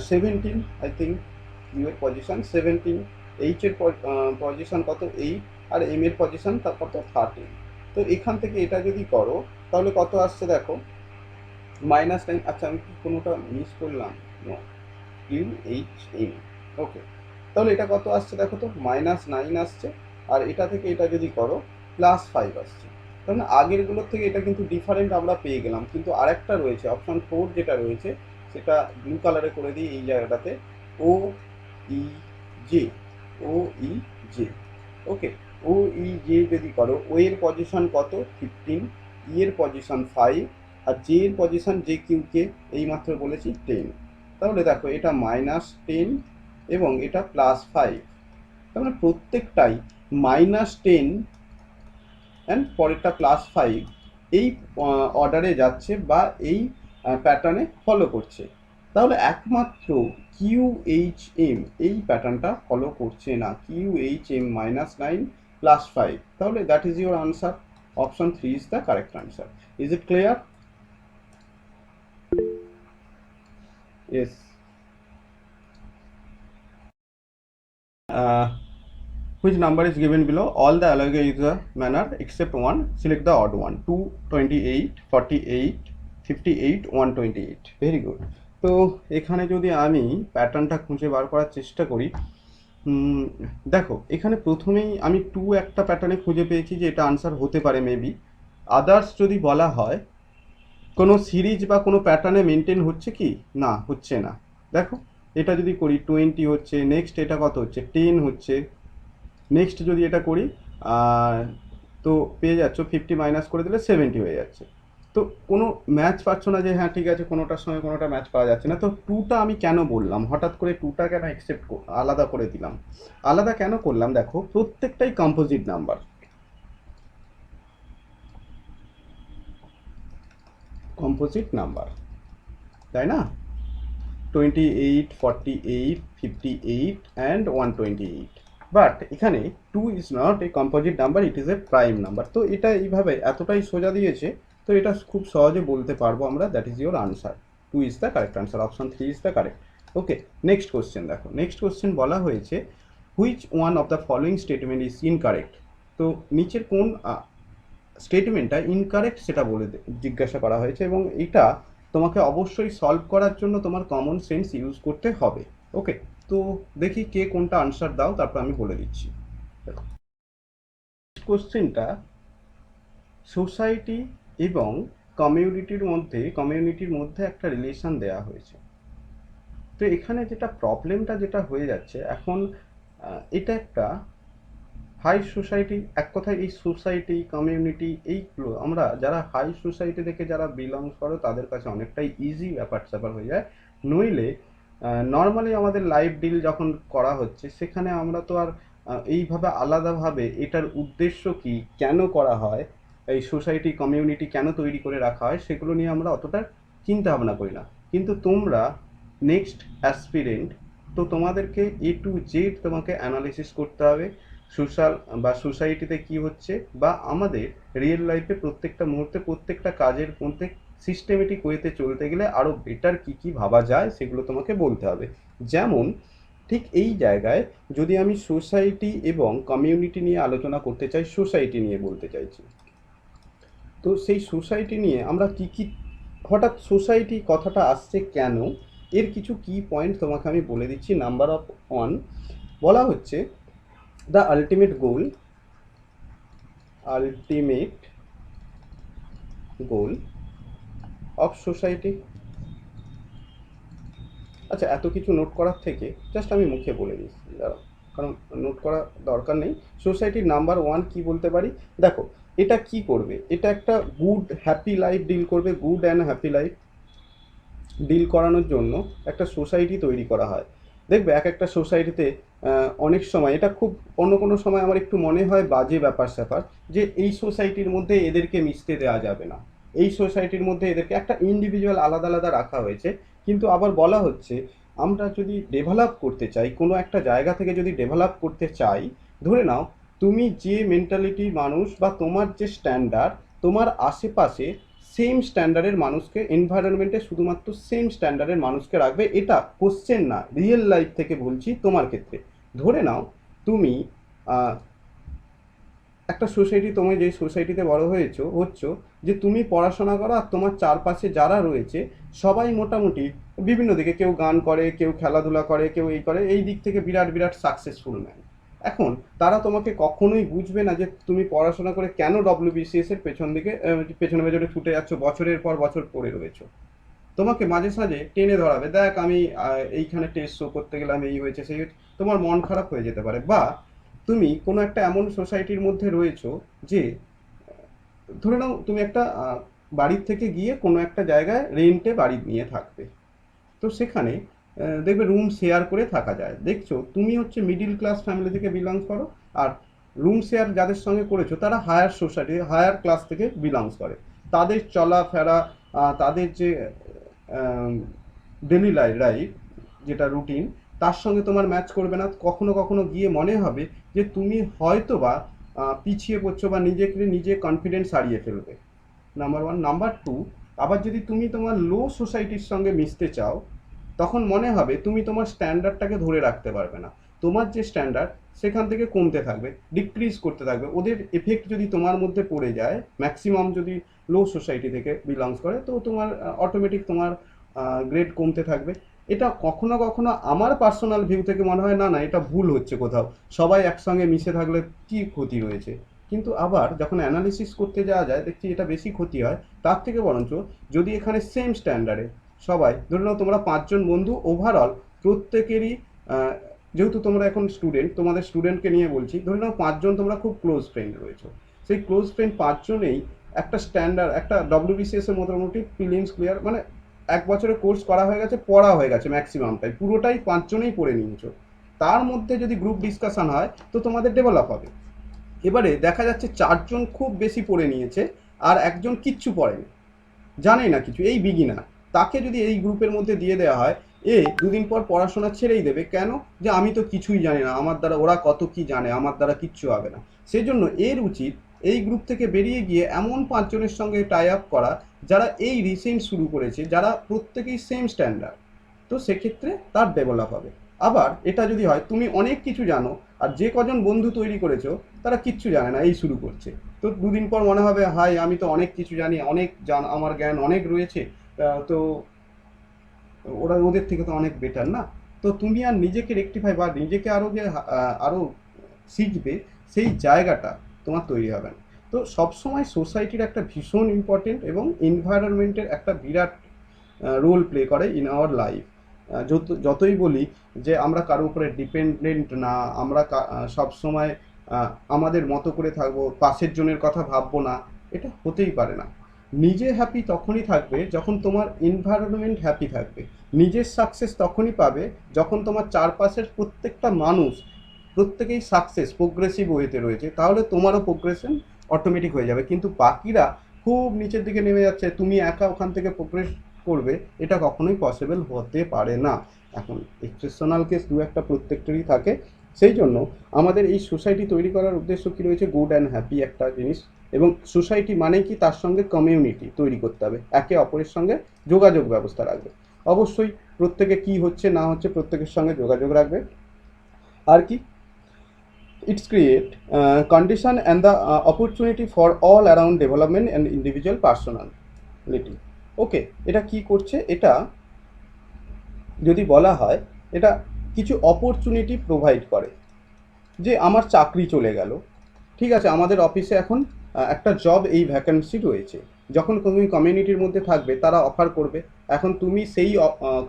17, আই থিঙ্ক কিউ এর পজিশন 17, এইচ এর পজিশন কত 8, আর এম এর পজিশন তার কত 13। তো এখান থেকে এটা যদি করো তাহলে কত আসছে দেখো -9, আচ্ছা আমি কি কোনোটা মিস করলাম, কিউ এইচ এম, ওকে, তাহলে এটা কত আসছে দেখো তো -9 আসছে, আর এটা থেকে এটা যদি করো +5 আসছে। তাহলে আগেরগুলোর থেকে এটা কিন্তু ডিফারেন্ট আমরা পেয়ে গেলাম, কিন্তু আরেকটা রয়েছে অপশন 4 যেটা রয়েছে সেটা ব্লু কালারে করে দিই এই জায়গাটাতে, ও ই জে, ও ই জে, ওকে, ও ই জে যদি করো, ও এর পজিশন কত 15, ই এর পজিশন 5, আর জে এর পজিশন জে কিউ কে এইমাত্র বলেছি 10, তাহলে দেখো এটা -10 এবং এটা +5, তার মানে প্রত্যেকটাই -10 অ্যান্ড পরেরটা +5 এই অর্ডারে যাচ্ছে বা এই প্যাটার্নে ফলো করছে। তাহলে একমাত্র কিউ এইচ এম এই প্যাটার্নটা ফলো করছে না, কিউ এইচ এম -9 +5, তাহলে that is your answer, option 3 is the correct answer. Is it clear? Yes. Which number is given below? All the alloy is the manner except one. Select the odd one. 2, 28, 48, 58, 128. Very good. তো এখানে যদি আমি প্যাটার্নটা খুঁজে বার করার চেষ্টা করি, দেখো এখানে প্রথমেই আমি 2 একটা প্যাটার্নে খুঁজে পেয়েছি যে এটা আনসার হতে পারে মেবি। আদার্স যদি বলা হয় কোনো সিরিজ বা কোনো প্যাটার্নে মেনটেন হচ্ছে কি না, হচ্ছে না। দেখো এটা যদি করি 20 হচ্ছে, নেক্সট এটা কত হচ্ছে 10 হচ্ছে, নেক্সট যদি এটা করি তো পেয়ে যাচ্ছ 50 মাইনাস করে দিলে 70 হয়ে যাচ্ছে। তো কোনো ম্যাচ পাচ্ছ না যে হ্যাঁ ঠিক আছে কোনোটার সঙ্গে কোনোটা ম্যাচ পাওয়া যাচ্ছে না, তো টুটা আমি কেন বললাম, হঠাৎ করে টুটা কেন আলাদা করে দিলাম? আলাদা কেন করলাম, দেখো প্রত্যেকটাই কম্পোজিট নাম্বার, কম্পোজিট নাম্বার, তাই না? 28, 48, 58 অ্যান্ড 128, বাট এখানে two is not a composite number, it is a prime number. তো এটা এইভাবে এতটাই সোজা দিয়েছে, তো এটা খুব সহজে বলতে পারবো আমরা, that is your answer. Two is the correct answer, option 3 is the correct. Okay, next question দেখো, নেক্সট কোশ্চেন বলা হয়েছে which one of the following statement is incorrect. তো নিচের কোন স্টেটমেন্টটা ইনকারেক্ট সেটা জিজ্ঞাসা করা হয়েছে, এবং এটা তোমাকে অবশ্যই সলভ করার জন্য তোমার কমন সেন্স ইউজ করতে হবে। ওকে, তো দেখি কে কোনটা আনসার দাও, তারপর আমি বলে দিচ্ছি। কোশ্চেনটা সোসাইটি এবং কমিউনিটির মধ্যে একটা রিলেশন দেয়া হয়েছে। তো এখানে যেটা প্রবলেমটা যেটা হয়ে যাচ্ছে এখন, এটা একটা হাই সোসাইটি, এক কথায় এই সোসাইটি কমিউনিটি এইগুলো আমরা যারা হাই সোসাইটি থেকে যারা বিলংস করো তাদের কাছে অনেকটাই ইজি ব্যাপার স্যাপার হয়ে যায়। নইলে নর্মালি আমাদের লাইফ ডিল যখন করা হচ্ছে সেখানে আমরা তো আর এইভাবে আলাদাভাবে এটার উদ্দেশ্য কি, কেন করা হয়, এই সোসাইটি কমিউনিটি কেন তৈরি করে রাখা হয়, সেগুলো নিয়ে আমরা অতটা চিন্তা ভাবনা করি না। কিন্তু তোমরা নেক্সট অ্যাসপিরেন্ট, তো তোমাদেরকে এ টু জেড তোমাকে অ্যানালিসিস করতে হবে সোশ্যাল বা সোসাইটিতে কি হচ্ছে, বা আমাদের রিয়েল লাইফে প্রত্যেকটা মুহূর্তে প্রত্যেকটা কাজের মধ্যে সিস্টেমেটিক ওয়েতে চলতে গেলে আরও বেটার কি কি ভাবা যায় সেগুলো তোমাকে বলতে হবে। যেমন ঠিক এই জায়গায় যদি আমি সোসাইটি এবং কমিউনিটি নিয়ে আলোচনা করতে চাই, সোসাইটি নিয়ে বলতে চাইছি, তো সেই সোসাইটি নিয়ে আমরা কি কি, হঠাৎ সোসাইটি কথাটা আসছে কেন, এর কিছু কি পয়েন্ট তোমাকে আমি বলে দিচ্ছি। নাম্বার অফ 1 বলা হচ্ছে the ultimate goal of society. আচ্ছা, এত কিছু নোট করার থেকে জাস্ট আমি মুখে বলে দিচ্ছি, দাঁড়াও, কারণ নোট করা দরকার নেই। সোসাইটির নাম্বার 1 কি বলতে পারি, দেখো এটা কি করবে, এটা একটা গুড হ্যাপি লাইফ ডিল করবে, good and happy life deal করানোর জন্য একটা সোসাইটি তৈরি করা হয়। দেখবে এক একটা সোসাইটিতে অনেক সময় এটা খুব, অন্য কোনো সময় আমার একটু মনে হয় বাজে ব্যাপার স্যাপার, যে এই সোসাইটির মধ্যে এদেরকে মিশতে দেওয়া যাবে না, এই সোসাইটির মধ্যে এদেরকে একটা ইন্ডিভিজুয়াল আলাদা আলাদা রাখা হয়েছে। কিন্তু আবার বলা হচ্ছে আমরা যদি ডেভেলপ করতে চাই, কোনো একটা জায়গা থেকে যদি ডেভেলপ করতে চাই, ধরে নাও তুমি যে মেন্টালিটি মানুষ বা তোমার যে স্ট্যান্ডার্ড, তোমার আশেপাশে সেম স্ট্যান্ডার্ডের মানুষকে, এনভায়রনমেন্টে শুধুমাত্র সেম স্ট্যান্ডার্ডের মানুষকে রাখবে, এটা কোশ্চেন না, রিয়েল লাইফ থেকে বলছি তোমার ক্ষেত্রে। ধরে নাও তুমি একটা সোসাইটি, তুমি যে সোসাইটিতে বড় হচ্ছ, যে তুমি পড়াশোনা করো আর তোমার চারপাশে যারা রয়েছে সবাই মোটামুটি বিভিন্ন দিকে, কেউ গান করে, কেউ খেলাধুলা করে, কেউ এই করে, এই দিক থেকে বিরাট বিরাট সাকসেসফুল ম্যান। এখন তারা তোমাকে কখনোই বুঝবে না যে তুমি পড়াশোনা করে কেন ডব্লিউবিসিএস এর পেছনে পেছনে ছুটে যাচ্ছ, বছরের পর বছর পড়ে রয়েছো। তোমাকে মাঝে সাঝে টেনে ধরাবে, দেখ আমি এইখানে টেস্ট শো করতে গেলাম, এই হয়েছে সেই হয়েছে, তোমার মন খারাপ হয়ে যেতে পারে। বা তুমি কোনো একটা এমন সোসাইটির মধ্যে রয়েছো যে, ধরে নাও তুমি একটা বাড়ির থেকে গিয়ে কোনো একটা জায়গায় রেন্টে বাড়ি নিয়ে থাকবে, তো সেখানে দেখবে রুম শেয়ার করে থাকা যায়। দেখছো তুমি হচ্ছে মিডিল ক্লাস ফ্যামিলি থেকে বিলংস করো, আর রুম শেয়ার যাদের সঙ্গে করেছো তারা হায়ার সোসাইটি, হায়ার ক্লাস থেকে বিলংস করে। তাদের চলাফেরা, তাদের যে ডেলি লাইফ যেটা রুটিন, তার সঙ্গে তোমার ম্যাচ করবে না। কখনো কখনো গিয়ে মনে হবে যে তুমি হয়তো বা পিছিয়ে পড়ছো বা নিজেকে নিজে কনফিডেন্স হারিয়ে ফেলবে, নাম্বার 1। নাম্বার 2, আবার যদি তুমি তোমার লো সোসাইটির সঙ্গে মিশতে চাও, তখন মনে হবে তুমি তোমার স্ট্যান্ডার্ডটাকে ধরে রাখতে পারবে না, তোমার যে স্ট্যান্ডার্ড সেখান থেকে কমতে থাকবে, ডিক্রিজ করতে থাকবে। ওদের এফেক্ট যদি তোমার মধ্যে পড়ে যায়, ম্যাক্সিমাম যদি লো সোসাইটি থেকে বিলংস করে, তো তোমার অটোমেটিক তোমার গ্রেড কমতে থাকবে। এটা কখনো কখনো আমার পার্সোনাল ভিউ থেকে মনে হয় না না এটা ভুল হচ্ছে কোথাও, সবাই একসঙ্গে মিশে থাকলে কি ক্ষতি রয়েছে। কিন্তু আবার যখন অ্যানালিসিস করতে যাওয়া যায় দেখছি এটা বেশি ক্ষতি হয়। তার থেকে বরঞ্চ যদি এখানে সেম স্ট্যান্ডার্ডে সবাই, ধরে নাও তোমরা 5জন বন্ধু, ওভারঅল প্রত্যেকেরই যেহেতু তোমরা এখন স্টুডেন্ট, তোমাদের স্টুডেন্টকে নিয়ে বলছি, ধরে নাও 5জন তোমরা খুব ক্লোজ ফ্রেন্ড রয়েছো, সেই ক্লোজ ফ্রেন্ড 5জনেই একটা স্ট্যান্ডার্ড, একটা ডব্লিউবিসিএস এর মোটামুটি প্রিলিমস ক্লিয়ার, মানে 1 বছরের কোর্স করা হয়ে গেছে, পড়া হয়ে গেছে ম্যাক্সিমামটাই, পুরোটাই 5জনেই পড়ে নিয়েছো। তার মধ্যে যদি গ্রুপ ডিসকাশন হয় তো তোমাদের ডেভেলপ হবে। এবারে দেখা যাচ্ছে 4জন খুব বেশি পড়ে নিয়েছে আর একজন কিচ্ছু পড়েনি, জানে না কিছু, এই বিগিনার, তাকে যদি এই গ্রুপের মধ্যে দিয়ে দেওয়া হয়, এ দুদিন পর পড়াশোনা ছেড়েই দেবে। কেন? যে আমি তো কিছুই জানি না, আমার দ্বারা ওরা কত কি জানে, আমার দ্বারা কিচ্ছু হবে না। সেই জন্য এর উচিত এই গ্রুপ থেকে বেরিয়ে গিয়ে এমন 5জনের সঙ্গে টাই আপ করা যারা এই রিসেন্ট শুরু করেছে, যারা প্রত্যেকেই সেম স্ট্যান্ডার্ড, তো সেক্ষেত্রে তার ডেভেলপ হবে। আবার এটা যদি হয় তুমি অনেক কিছু জানো আর যে কজন বন্ধু তৈরি করেছো তারা কিচ্ছু জানে না, এই শুরু করছে, তো দুদিন পর মনে হবে হাই আমি তো অনেক কিছু জানি, অনেক আমার জ্ঞান অনেক রয়েছে, তো ওরা ওদের থেকে তো অনেক বেটার না। তো তুমি আর নিজেকে রেকটিফাই বা নিজেকে আরও যে আরও শিখবে, সেই জায়গাটা তোমার তৈরি হবে না। তো সবসময় সোসাইটির একটা ভীষণ ইম্পর্টেন্ট এবং এনভায়রনমেন্টের একটা বিরাট রোল প্লে করে ইন আওয়ার লাইফ। যতই বলি যে আমরা কারো উপরে ডিপেন্ডেন্ট না, আমরা সবসময় আমাদের মতো করে থাকবো, পাশের জনের কথা ভাববো না, এটা হতেই পারে না। নিজে হ্যাপি তখনই থাকবে যখন তোমার এনভায়রনমেন্ট হ্যাপি থাকবে। নিজের সাকসেস তখনই পাবে যখন তোমার চারপাশের প্রত্যেকটা মানুষ প্রত্যেকেই সাকসেস প্রোগ্রেসিভ ওয়েতে রয়েছে, তাহলে তোমারও প্রোগ্রেশন অটোমেটিক হয়ে যাবে। কিন্তু বাকিরা খুব নিচের দিকে নেমে যাচ্ছে, তুমি একা ওখান থেকে প্রোগ্রেস করবে, এটা কখনোই পসিবল হতে পারে না। এখন এক্সেপশনাল কেস দু একটা প্রত্যেকটারই থাকে। সেই জন্য আমাদের এই সোসাইটি তৈরি করার উদ্দেশ্য কী রয়েছে, গুড অ্যান্ড হ্যাপি একটা জিনিস। এবং সোসাইটি মানে কি, তার সঙ্গে কমিউনিটি তৈরি করতে হবে, একে অপরের সঙ্গে যোগাযোগ ব্যবস্থা রাখবে। অবশ্যই প্রত্যেকে কি হচ্ছে না হচ্ছে প্রত্যেকের সঙ্গে যোগাযোগ রাখবে। আর কি, it's create condition and the opportunity for all around development and individual personality. ওকে, এটা কি করছে, এটা যদি বলা হয়, এটা কিছু অপরচুনিটি প্রোভাইড করে। যে আমার চাকরি চলে গেল, ঠিক আছে, আমাদের অফিসে এখন একটা জব এই ভ্যাকেন্সি রয়েছে, যখন তুমি কমিউনিটির মধ্যে থাকবে তারা অফার করবে। এখন তুমি সেই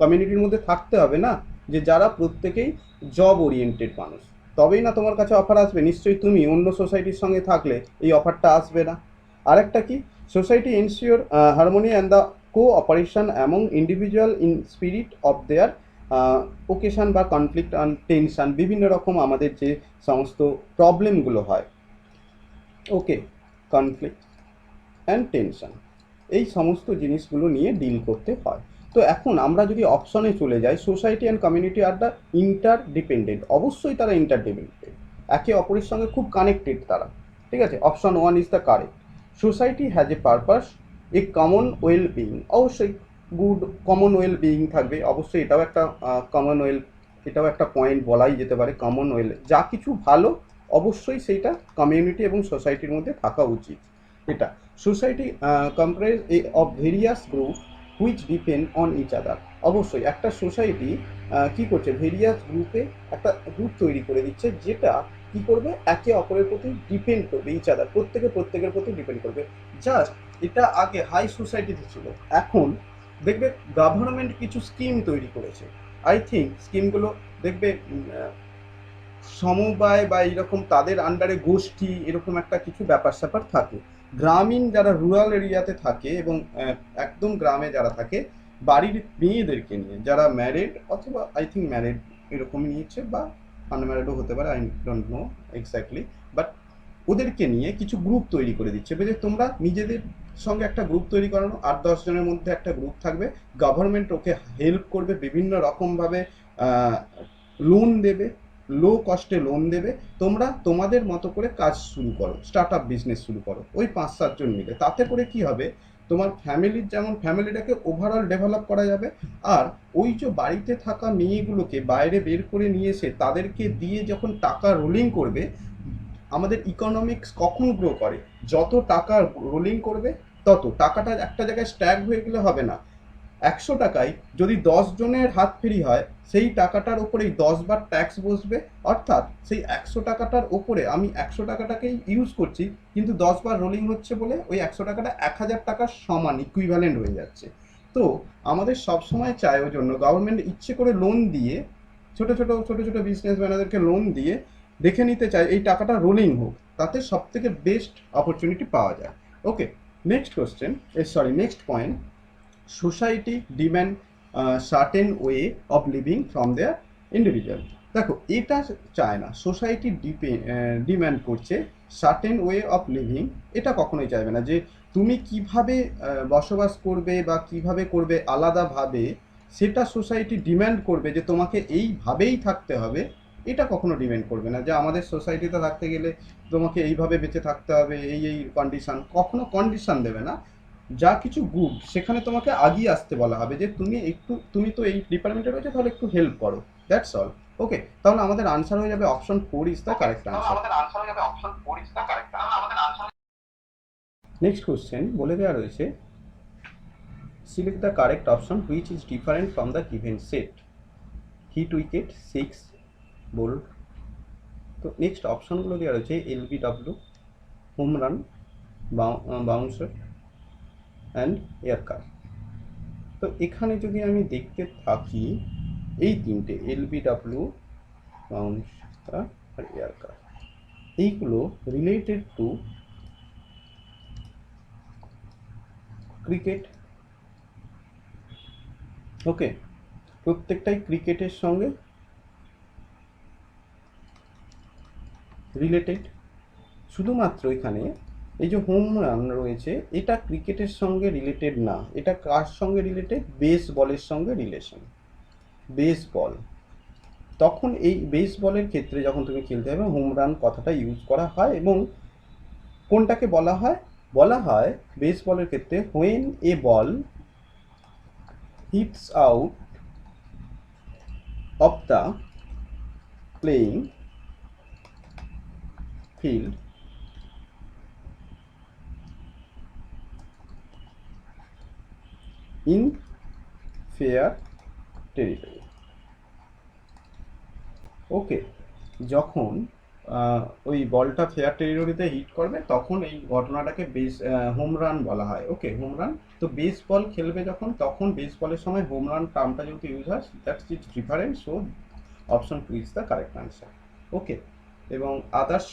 কমিউনিটির মধ্যে থাকতে হবে না, যে যারা প্রত্যেকেই জব ওরিয়েন্টেড মানুষ, তবেই না তোমার কাছে অফার আসবে। নিশ্চয়ই তুমি অন্য সোসাইটির সঙ্গে থাকলে এই অফারটা আসবে না। আরেকটা কি, society ensure harmony and the cooperation among individual in spirit of their occasion বা কনফ্লিক্ট অ্যান্ড টেনশন, বিভিন্ন রকম আমাদের যে সমস্ত প্রবলেমগুলো হয়, ওকে, কনফ্লিক্ট অ্যান্ড টেনশন, এই সমস্ত জিনিসগুলো নিয়ে ডিল করতে হয়। তো এখন আমরা যদি অপশনে চলে যাই, society and community are the interdependent, অবশ্যই তারা ইন্টারডিপেন্ডেন্ট, একে অপরের সঙ্গে খুব কানেক্টেড তারা, ঠিক আছে। Option 1 is the correct. Society has a purpose, a common well being, অবশ্যই গুড কমন ওয়েল বিইং থাকবে, অবশ্যই এটাও একটা কমন ওয়েল, এটাও একটা পয়েন্ট বলাই যেতে পারে। কমন ওয়েল, যা কিছু ভালো অবশ্যই সেইটা কমিউনিটি এবং সোসাইটির মধ্যে থাকা উচিত। এটা society comprise of various group which depend on each other, অবশ্যই একটা সোসাইটি কি করছে, ভেরিয়াস গ্রুপে একটা গ্রুপ তৈরি করে দিচ্ছে, যেটা কি করবে, একে অপরের প্রতি ডিপেন্ড করবে, ইচ আদার, প্রত্যেকের প্রতি ডিপেন্ড করবে। জাস্ট এটা আগে হাই সোসাইটিতে ছিল, এখন দেখবে গভর্নমেন্ট কিছু স্কিম তৈরি করেছে। আই থিঙ্ক স্কিমগুলো দেখবে সমবায় বা এইরকম তাদের আন্ডারে গোষ্ঠী, এরকম একটা কিছু ব্যাপার স্যাপার থাকে। গ্রামীণ যারা রুরাল এরিয়াতে থাকে এবং একদম গ্রামে যারা থাকে, বাড়ির মেয়েদেরকে নিয়ে, যারা ম্যারিড অথবা আই থিঙ্ক ম্যারিড এরকমই নিয়েছে, বা আনম্যারিডও হতে পারে, I don't know exactly, but ওদেরকে নিয়ে কিছু গ্রুপ তৈরি করে দিচ্ছে। বুঝলে, তোমরা নিজেদের সঙ্গে একটা গ্রুপ তৈরি করানো, 8-10 জনের মধ্যে একটা গ্রুপ থাকবে, গভর্নমেন্ট ওকে হেল্প করবে বিভিন্ন রকমভাবে, লোন দেবে, লো কস্টে লোন দেবে, তোমরা তোমাদের মতো করে কাজ শুরু করো, স্টার্ট আপ বিজনেস শুরু করো ওই 5-7 জন মিলে। তাতে করে কি হবে, তোমার ফ্যামিলির যেমন ফ্যামিলিটাকে ওভারঅল ডেভেলপ করা যাবে, আর ওই যে বাড়িতে থাকা মেয়েগুলোকে বাইরে বের করে নিয়ে এসে তাদেরকে দিয়ে যখন টাকা রোলিং করবে, আমাদের ইকোনমিক্স কখন গ্রো করে, যত টাকা রোলিং করবে তত টাকাটা একটা জায়গায় স্ট্যাগ হয়ে গেলে হবে না। 100 টাকায় যদি 10 জনের হাত ফেরি হয়, সেই টাকাটার ওপরেই 10 বার ট্যাক্স বসবে, অর্থাৎ সেই 100 টাকাটার ওপরে আমি 100 টাকাটাকেই ইউজ করছি, কিন্তু 10 বার রোলিং হচ্ছে বলে ওই 100 টাকাটা 1000 টাকার সমান ইকুইভ্যালেন্ট হয়ে যাচ্ছে। তো আমাদের সবসময় চাই, ওই জন্য গভর্নমেন্ট ইচ্ছে করে লোন দিয়ে, ছোট ছোট বিজনেসম্যানদেরকে লোন দিয়ে দেখে নিতে চাই এই টাকাটা রোলিং হোক, তাতে সব থেকে বেস্ট অপরচুনিটি পাওয়া যায়। Okay, next question, next point, society demand certain way of living from their individual. দেখো এটা চায় না, সোসাইটি ডিম্যান্ড করছে সার্টেন ওয়ে অফ লিভিং, এটা কখনোই চাইবে না যে তুমি কিভাবে বসবাস করবে বা কিভাবে করবে আলাদাভাবে, সেটা সোসাইটি ডিম্যান্ড করবে যে তোমাকে এইভাবেই থাকতে হবে, এটা কখনো ডিম্যান্ড করবে না যে আমাদের সোসাইটিতে থাকতে গেলে তোমাকে এইভাবে বেঁচে থাকতে হবে, এই কন্ডিশন, কখনো কন্ডিশন দেবে না। যা কিছু গুড সেখানে তোমাকে আগিয়ে আসতে বলা হবে যে তুমি তো এই ডিপার্টমেন্টে রয়েছে, তাহলে একটু হেল্প করো, দ্যাটস অল। ওকে, তাহলে আমাদের আনসার হয়ে যাবে option 4 is the correct answer. Next question বলে দেওয়া রয়েছে, select the correct option which is different from the given set. Hit wicket, six, bowled. তো নেক্সট অপশনগুলো দেওয়া রয়েছে LBW, home run, bouncer and এয়ারকার। তো এখানে যদি আমি দেখতে থাকি, এই তিনটে এলবিডব্লিউ, বাউন্সার আর এয়ারকার, এইগুলো রিলেটেড টু ক্রিকেট। ওকে, প্রত্যেকটাই ক্রিকেটের সঙ্গে রিলেটেড। শুধুমাত্র এখানে এই যে হোম রান রয়েছে, এটা ক্রিকেটের সঙ্গে রিলেটেড না, এটা কার সঙ্গে রিলেটেড? বেসবলের সঙ্গে রিলেশন, বেসবল। তখন এই বেসবলের ক্ষেত্রে যখন তুমি খেলতে হবে, হোম রান কথাটা ইউজ করা হয়। এবং কোনটাকে বলা হয়? বলা হয় বেসবলের ক্ষেত্রে when a ball hits out of the playing field in fair territory. Okay, যখন ওই বলটা ফেয়ার টেরিটরিতে হিট করবে, তখন এই ঘটনাটাকে হোম রান বলা হয়। ওকে, হোম রান। তো বেসবল খেলবে যখন, তখন বেসবলের সময় হোম রান টার্মটা যেহেতু ইউজ হয়, that's is different, so option 2 is the correct answer. Okay, এবং আদার্স,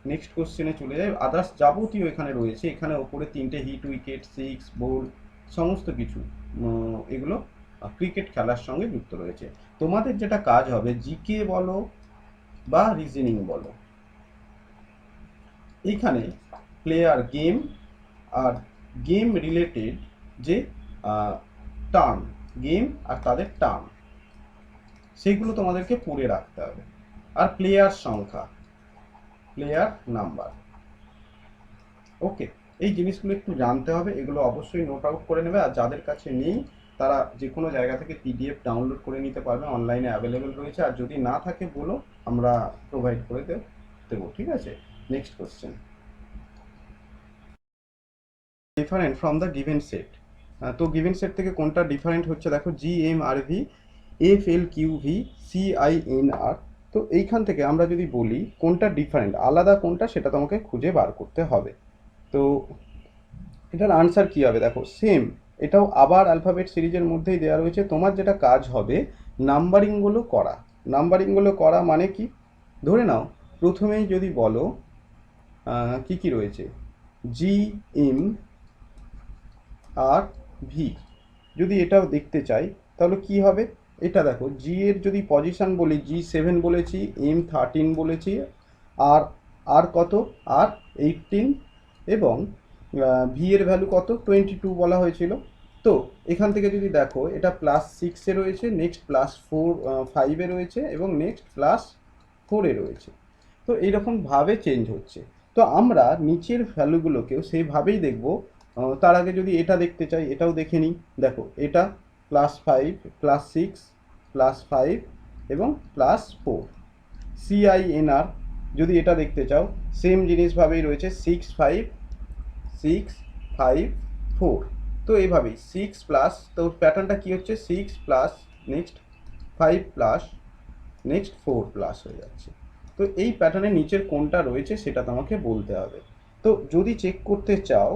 নেক্সট কোশ্চেনে চলে যায়। আদার্স যাবতীয় এখানে রয়েছে, এখানে ওপরে তিনটে হিট উইকেট, সিক্স, বোল্ড, সমস্ত কিছু এগুলো ক্রিকেট খেলার সঙ্গে যুক্ত রয়েছে। তোমাদের যেটা কাজ হবে, জিকে বলো বা রিজনিং বলো, এইখানে প্লেয়ার, গেম আর গেম রিলেটেড যে টার্ম, গেম আর তাদের টার্ম, সেগুলো তোমাদেরকে পড়ে রাখতে হবে। আর প্লেয়ার সংখ্যা, প্লেয়ার নাম্বার। ওকে, এই জিনিসগুলো একটু জানতে হবে, এগুলো অবশ্যই নোট আউট করে নেবে। আর যাদের কাছে নেই, তারা যে কোনো জায়গা থেকে পিডিএফ ডাউনলোড করে নিতে পারবে, অনলাইনে অ্যাভেলেবেল রয়েছে। আর যদি না থাকে বলো, আমরা প্রোভাইড করে দেবো, ঠিক আছে। Next question, different from the given set. তো গিভেন সেট থেকে কোনটা ডিফারেন্ট হচ্ছে? দেখো, GMRV, FLQV, CINR। তো এইখান থেকে আমরা যদি বলি কোনটা ডিফারেন্ট, আলাদা কোনটা, সেটা তোমাকে খুঁজে বার করতে হবে। তো এটার আনসার কী হবে? দেখো, সেম, এটাও আবার অ্যালফাবেট সিরিজের মধ্যেই দেওয়া রয়েছে। তোমার যেটা কাজ হবে, নাম্বারিংগুলো করা। নাম্বারিংগুলো করা মানে কি? ধরে নাও প্রথমেই যদি বলো কি কি রয়েছে, GMRV, যদি এটাও দেখতে চাই, তাহলে কি হবে? এটা দেখো, জি এর যদি পজিশন বলি, G7 বলেছি, M13 বলেছি, আর আর কত, আর 18, এবং ভি এর ভ্যালু কত, 22 বলা হয়েছিল। তো এখান থেকে যদি দেখো, এটা +6-এ রয়েছে, নেক্সট +5-এ রয়েছে, এবং নেক্সট +4-এ রয়েছে। তো এইরকমভাবে চেঞ্জ হচ্ছে। তো আমরা নিচের ভ্যালুগুলোকেও সেইভাবেই দেখব। তার আগে যদি এটা দেখতে চাই, এটাও দেখে নিই। দেখো, এটা +5, +6, +5 এবং +4। CINR যদি এটা দেখতে চাও, সেম জিনিসভাবেই রয়েছে, 6, 5, 6, 5, 4। তো এইভাবেই 6 প্লাস, তো প্যাটার্নটা কী হচ্ছে, 6 plus, next 5 plus, next 4 plus হয়ে যাচ্ছে। তো এই প্যাটার্নের নিচের কোনটা রয়েছে সেটা তোমাকে বলতে হবে। তো যদি চেক করতে চাও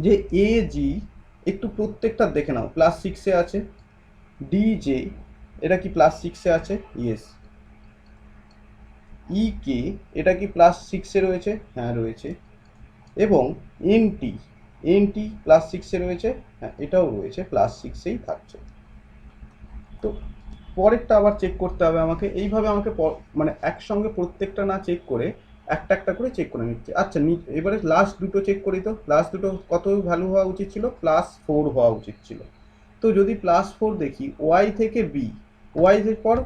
যে AG, একটু প্রত্যেকটা দেখে নাও, +6-এ আছে। DJ, এটা কি +6-এ আছে? ইয়েস। EK, এটা কি +6-এ রয়েছে? হ্যাঁ, রয়েছে। এবং NT, এনটি +6 রয়েছে, হ্যাঁ এটাও রয়েছে +6এই থাকছে। তো পরেরটা আবার চেক করতে হবে আমাকে, এইভাবে আমাকে মানে একসঙ্গে প্রত্যেকটা না চেক করে একটা একটা করে চেক করে নিচ্ছে। আচ্ছা এবারে লাস্ট দুটো চেক করি, তো লাস্ট দুটো কত ভ্যালু হওয়া উচিত ছিল? +4 হওয়া উচিত ছিল। তো যদি +4 দেখি, ওয়াই থেকে বি, ওয়াই এর পর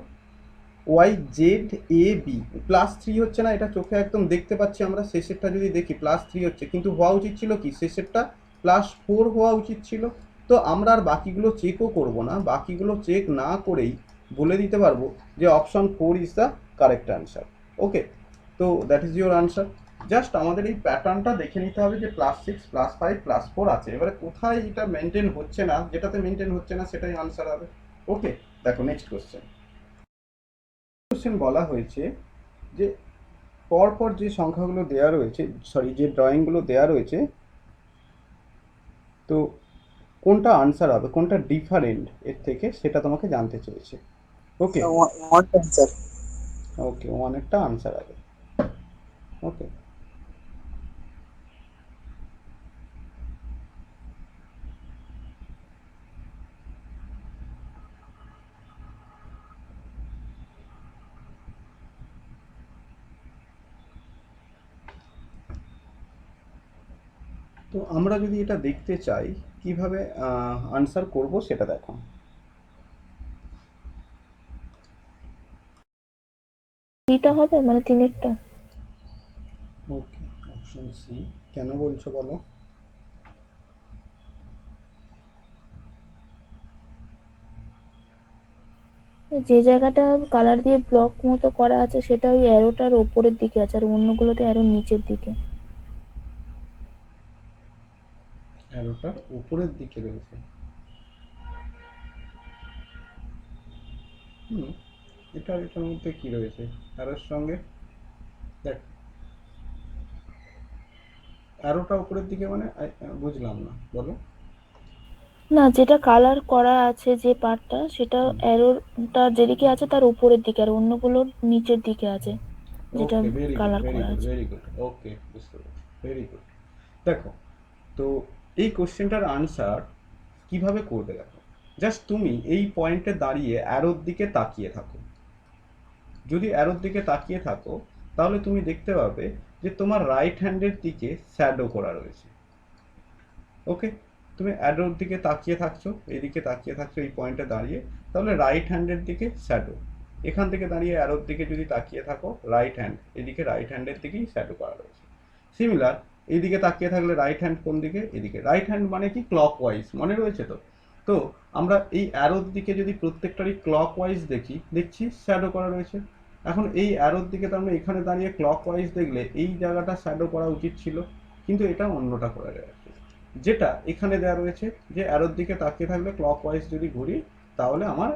ওয়াই জেড এ বি, +3 হচ্ছে না, এটা চোখে একদম দেখতে পাচ্ছি আমরা। শেষেরটা যদি দেখি +3 হচ্ছে, কিন্তু হওয়া উচিত ছিল কি শেষেরটা +4 হওয়া উচিত ছিল। তো আমরা আর বাকিগুলো চেকও করব না, বাকিগুলো চেক না করেই বলে দিতে পারবো যে option 4 is the correct answer. Okay, তো that is your answer. Just আমাদের এই প্যাটার্নটা দেখে নিতে হবে যে +6 +5 +4 আছে, এবারে কোথায় এটা মেনটেন হচ্ছে না, যেটাতে মেনটেন হচ্ছে না সেটাই আনসার হবে। ওকে, দেখো নেক্সট কোশ্চেন। কোশ্চেন বলা হয়েছে যে পরপর যে সংখ্যাগুলো দেওয়া রয়েছে, সরি যে ড্রয়িংগুলো দেওয়া রয়েছে, তো কোনটা আনসার হবে, কোনটা ডিফারেন্ট এর থেকে, সেটা তোমাকে জানতে চেয়েছে। ওকে, ওয়ান অ্যান্সার। ওকে, অনেকটা আনসার হবে। ওকে, তো আমরা যদি এটা দেখতে চাই কিভাবে আনসার করব সেটা দেখো। দিতে হবে মানে তিনেরটা। ওকে, অপশন সি কেন বলছো বলো? যে জায়গাটা কালার দিয়ে ব্লক মতো করা আছে সেটা ওই অ্যারোটার ওপরের দিকে আছে, আর অন্যগুলোতে অ্যারো নিচের দিকে। অ্যারোটার উপরের দিকে রয়েছে। হুম, এটার মধ্যে কি রয়েছে অ্যারোর সঙ্গে? দেখ, অ্যারোটা উপরের দিকে মানে বুঝলাম না, বলো। না, যেটা কালার করা আছে যে পার্টটা, সেটা হুম, অ্যারোটা যেদিকে আছে তার উপরের দিকে, আর অন্যগুলো নিচের দিকে আছে যেটা okay, very good, colour very করা গুড, আছে। Very good. ওকে, বুঝতে পেরেছি, ভেরি গুড। দেখো, তো এই কোশ্চেনটার আনসার কিভাবে করবে দেখো। জাস্ট তুমি এই পয়েন্টে দাঁড়িয়ে অ্যারোর দিকে তাকিয়ে থাকো। যদি অ্যারোর দিকে তাকিয়ে থাকো তাহলে তুমি দেখতে পাবে যে তোমার রাইট হ্যান্ডের দিকে শ্যাডো করা রয়েছে। ওকে, তুমি অ্যারোর দিকে তাকিয়ে থাকছো, এইদিকে তাকিয়ে থাকছো এই পয়েন্টে দাঁড়িয়ে, তাহলে রাইট হ্যান্ডের দিকে শ্যাডো। এখান থেকে দাঁড়িয়ে অ্যারোর দিকে যদি তাকিয়ে থাকো, রাইট হ্যান্ড এদিকে রাইট হ্যান্ডের দিকেই শ্যাডো করা রয়েছে। সিমিলার, এইদিকে তাকিয়ে থাকলে রাইট হ্যান্ড কোন দিকে? এদিকে। রাইট হ্যান্ড মানে কি? ক্লক ওয়াইজ, মনে রয়েছে তো? তো আমরা এই অ্যারোর দিকে যদি প্রত্যেকটারই ক্লক ওয়াইজ দেখছি শ্যাডো করা রয়েছে। এখন এই অ্যারোর দিকে তো আমরা এখানে দাঁড়িয়ে ক্লক ওয়াইজ দেখলে এই জায়গাটা শ্যাডো করা উচিত ছিল, কিন্তু এটা অন্যটা করা যাচ্ছে। যেটা এখানে দেওয়া রয়েছে যে অ্যারোর দিকে তাকিয়ে থাকলে ক্লক ওয়াইজ যদি ঘুরি তাহলে আমার